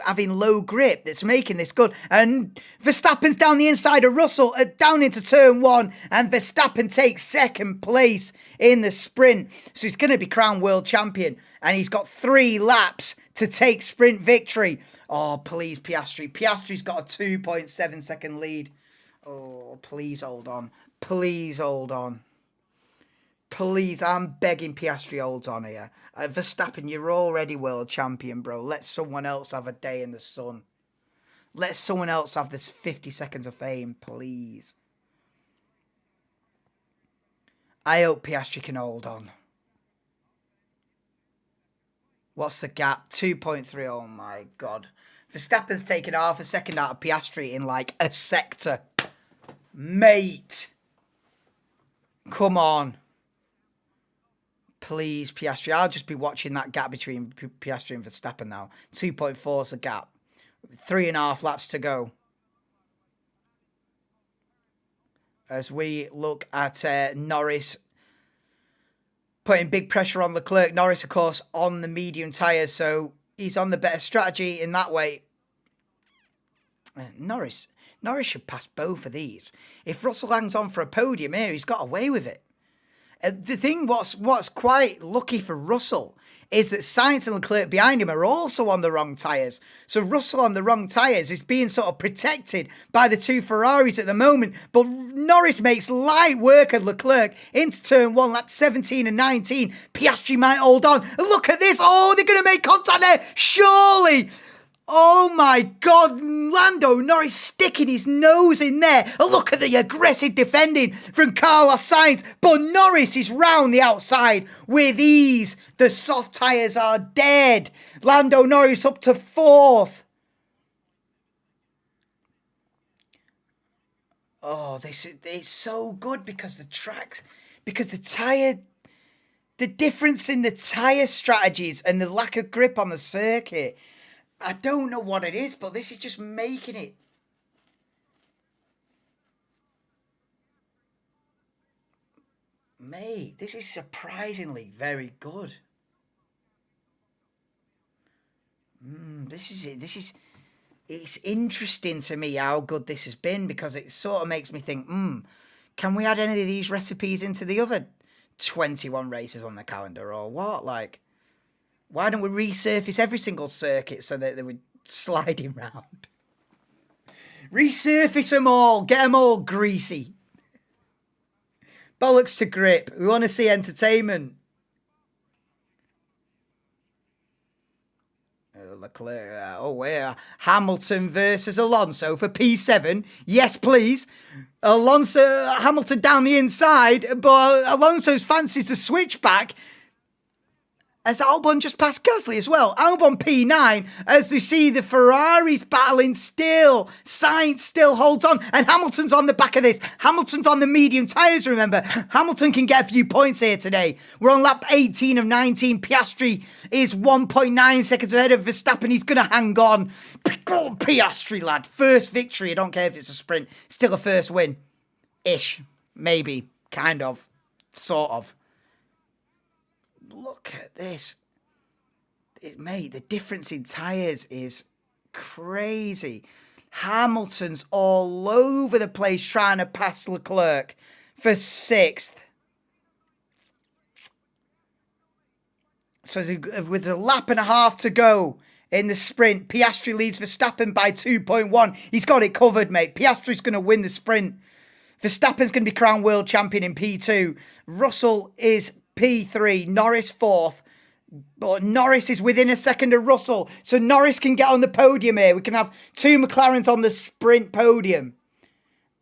having low grip that's making this good. And Verstappen's down the inside of Russell, down into turn 1, and Verstappen takes second place in the sprint. So he's going to be crowned world champion, and he's got 3 laps to take sprint victory. Oh, please, Piastri. Piastri's got a 2.7 second lead. Oh, please hold on. Please hold on. Please, I'm begging Piastri holds on here. Verstappen, you're already world champion, bro. Let someone else have a day in the sun. Let someone else have this 50 seconds of fame, please. I hope Piastri can hold on. What's the gap? 2.3. Oh, my God. Verstappen's taken half a second out of Piastri in like a sector. Mate. Come on. Please, Piastri. I'll just be watching that gap between Piastri and Verstappen now. 2.4 is the gap. 3.5 laps to go. As we look at Norris putting big pressure on Leclerc. Norris, of course, on the medium tyres, so he's on the better strategy in that way. Norris should pass both of these. If Russell hangs on for a podium here, he's got away with it. The thing what's quite lucky for Russell is that Sainz and Leclerc behind him are also on the wrong tyres. So Russell on the wrong tyres is being sort of protected by the 2 Ferraris at the moment. But Norris makes light work of Leclerc into turn 1, lap 17 and 19. Piastri might hold on. Look at this. Oh, they're going to make contact there. Surely. Oh my God, Lando Norris sticking his nose in there. Look at the aggressive defending from Carlos Sainz. But Norris is round the outside with ease. The soft tyres are dead. Lando Norris up to 4th. Oh, it's so good because the difference in the tyre strategies and the lack of grip on the circuit. I don't know what it is, but this is just making it. Mate, this is surprisingly very good. This is it. It's interesting to me how good this has been because it sort of makes me think, can we add any of these recipes into the other 21 races on the calendar or what? Like, why don't we resurface every single circuit so that they were sliding round? Resurface them all. Get them all greasy. Bollocks to grip. We want to see entertainment. Leclerc. Hamilton versus Alonso for P7. Yes, please. Hamilton down the inside, but Alonso's fancies a switchback. As Albon just passed Gasly as well. Albon P9 as you see the Ferraris battling still. Sainz still holds on and Hamilton's on the back of this. Hamilton's on the medium tyres, remember. Hamilton can get a few points here today. We're on lap 18 of 19. Piastri is 1.9 seconds ahead of Verstappen. He's going to hang on. Oh, Piastri, lad. First victory. I don't care if it's a sprint. Still a first win. Ish. Maybe. Kind of. Sort of. Look at this. Mate, the difference in tyres is crazy. Hamilton's all over the place trying to pass Leclerc for 6th. So with a lap and a half to go in the sprint, Piastri leads Verstappen by 2.1. He's got it covered, mate. Piastri's going to win the sprint. Verstappen's going to be crowned world champion in P2. Russell is P3, Norris 4th, but Norris is within a second of Russell, so Norris can get on the podium here. We can have 2 McLarens on the sprint podium.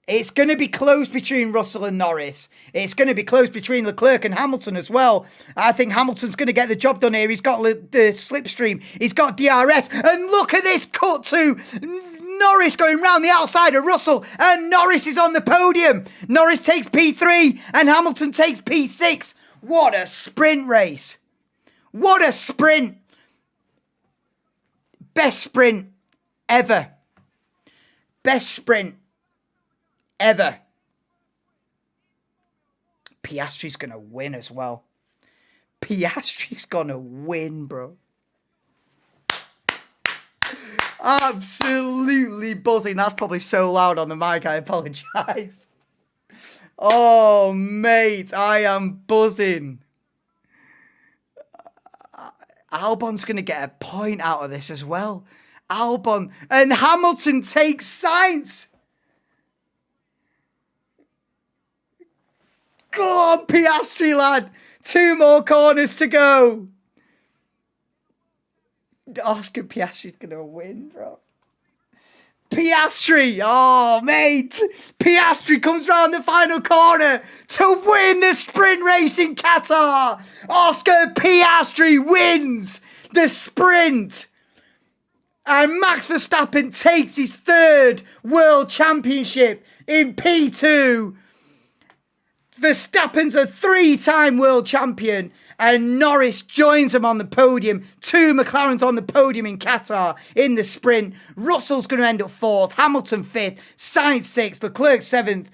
It's going to be close between Russell and Norris. It's going to be close between Leclerc and Hamilton as well. I think Hamilton's going to get the job done here. He's got the slipstream. He's got DRS. And look at this cut to Norris going round the outside of Russell. And Norris is on the podium. Norris takes P3 and Hamilton takes P6. What a sprint race. What a sprint. Best sprint ever. Best sprint ever. Piastri's going to win as well. Piastri's going to win, bro. Absolutely buzzing. That's probably so loud on the mic. I apologise. Oh, mate. I am buzzing. Albon's going to get a point out of this as well. Albon. And Hamilton takes Sainz. Go on, Piastri, lad. 2 more corners to go. Oscar Piastri's going to win, bro. Piastri. Oh, mate. Piastri comes round the final corner to win the sprint race in Qatar. Oscar Piastri wins the sprint. And Max Verstappen takes his 3rd world championship in P2. Verstappen's a 3-time world champion, and Norris joins him on the podium. 2 McLarens on the podium in Qatar in the sprint. Russell's going to end up 4th, Hamilton 5th, Sainz 6th, Leclerc 7th.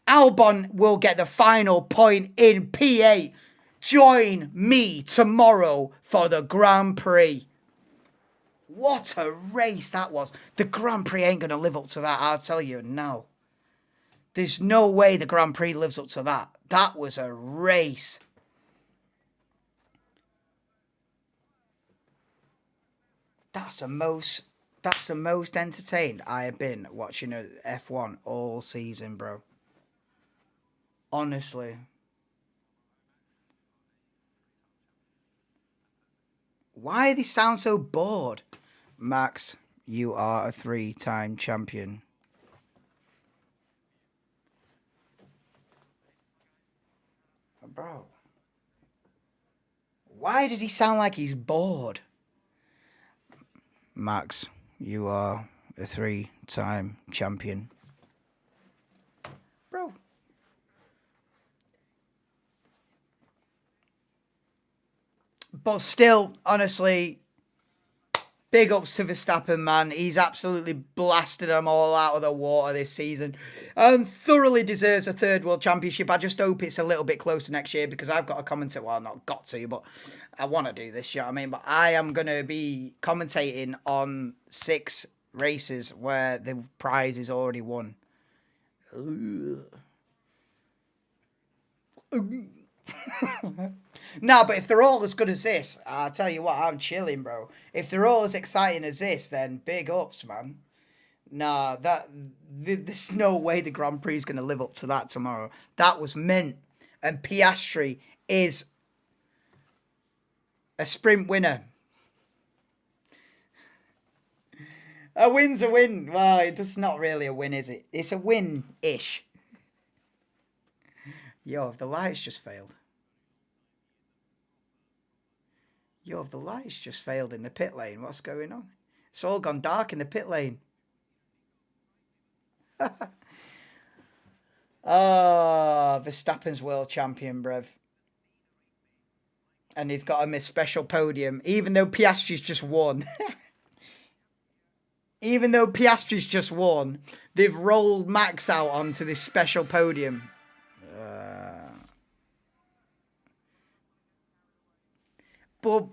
Albon will get the final point in P8. Join me tomorrow for the Grand Prix. What a race that was. The Grand Prix ain't going to live up to that, I'll tell you now. There's no way the Grand Prix lives up to that. That was a race. That's the most entertained I have been watching a F1 all season, bro. Honestly. Why do they sound so bored? Max, you are a 3-time champion. Bro. Why does he sound like he's bored? Max, you are a 3-time champion. Bro. But still, honestly, big ups to Verstappen, man. He's absolutely blasted them all out of the water this season and thoroughly deserves a 3rd world championship. I just hope it's a little bit closer next year because I've got to commentate. Well, not got to, but I want to do this, you know what I mean? But I am going to be commentating on 6 races where the prize is already won. No, but if they're all as good as this, I'll tell you what, I'm chilling, bro. If they're all as exciting as this, then big ups, man. Nah, there's no way the Grand Prix is going to live up to that tomorrow. That was mint. And Piastri is a sprint winner. A win's a win. Well, it's not really a win, is it? It's a win-ish. Yo, the lights just failed. Yo, the lights just failed in the pit lane. What's going on? It's all gone dark in the pit lane. Oh, Verstappen's world champion, bruv. And they've got him a special podium, even though Piastri's just won. Even though Piastri's just won, they've rolled Max out onto this special podium. But,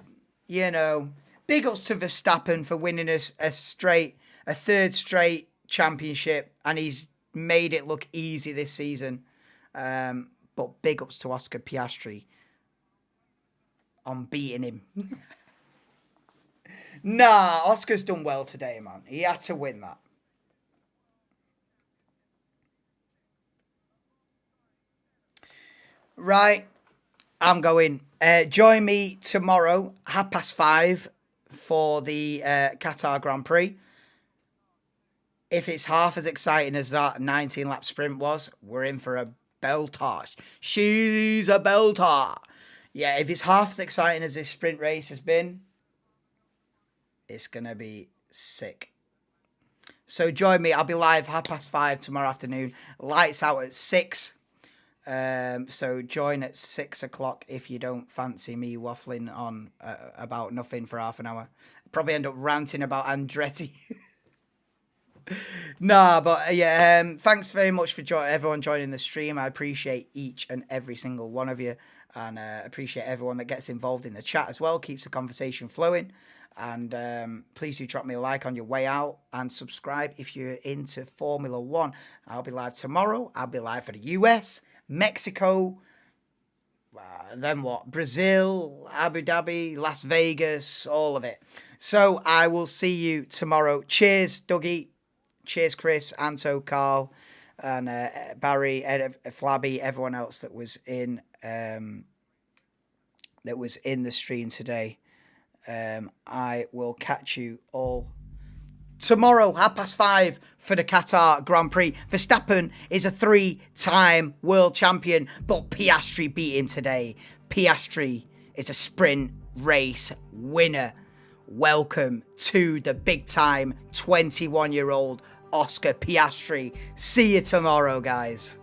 you know, big ups to Verstappen for winning a 3rd straight championship. And he's made it look easy this season. But big ups to Oscar Piastri on beating him. Nah, Oscar's done well today, man. He had to win that. Right, I'm going. Join me tomorrow, 5:30, for the Qatar Grand Prix. If it's half as exciting as that 19-lap sprint was, we're in for a belter. She's a belter. Yeah, if it's half as exciting as this sprint race has been, it's going to be sick. So join me. I'll be live 5:30 tomorrow afternoon. Lights out at 6. So join at 6 o'clock if you don't fancy me waffling on about nothing for half an hour. Probably end up ranting about Andretti. Nah, but yeah, thanks very much for everyone joining the stream. I appreciate each and every single one of you, and appreciate everyone that gets involved in the chat as well. Keeps the conversation flowing. And please do drop me a like on your way out and subscribe if you're into Formula One. I'll be live tomorrow. I'll be live for the US, Mexico, then what? Brazil, Abu Dhabi, Las Vegas, all of it. So I will see you tomorrow. Cheers, Dougie. Cheers, Chris, Anto, Carl, and Barry, Flabby, everyone else that was in the stream today. I will catch you all tomorrow, 5:30 for the Qatar Grand Prix. Verstappen is a 3-time world champion, but Piastri beat him today. Piastri is a sprint race winner. Welcome to the big time 21-year-old Oscar Piastri. See you tomorrow, guys.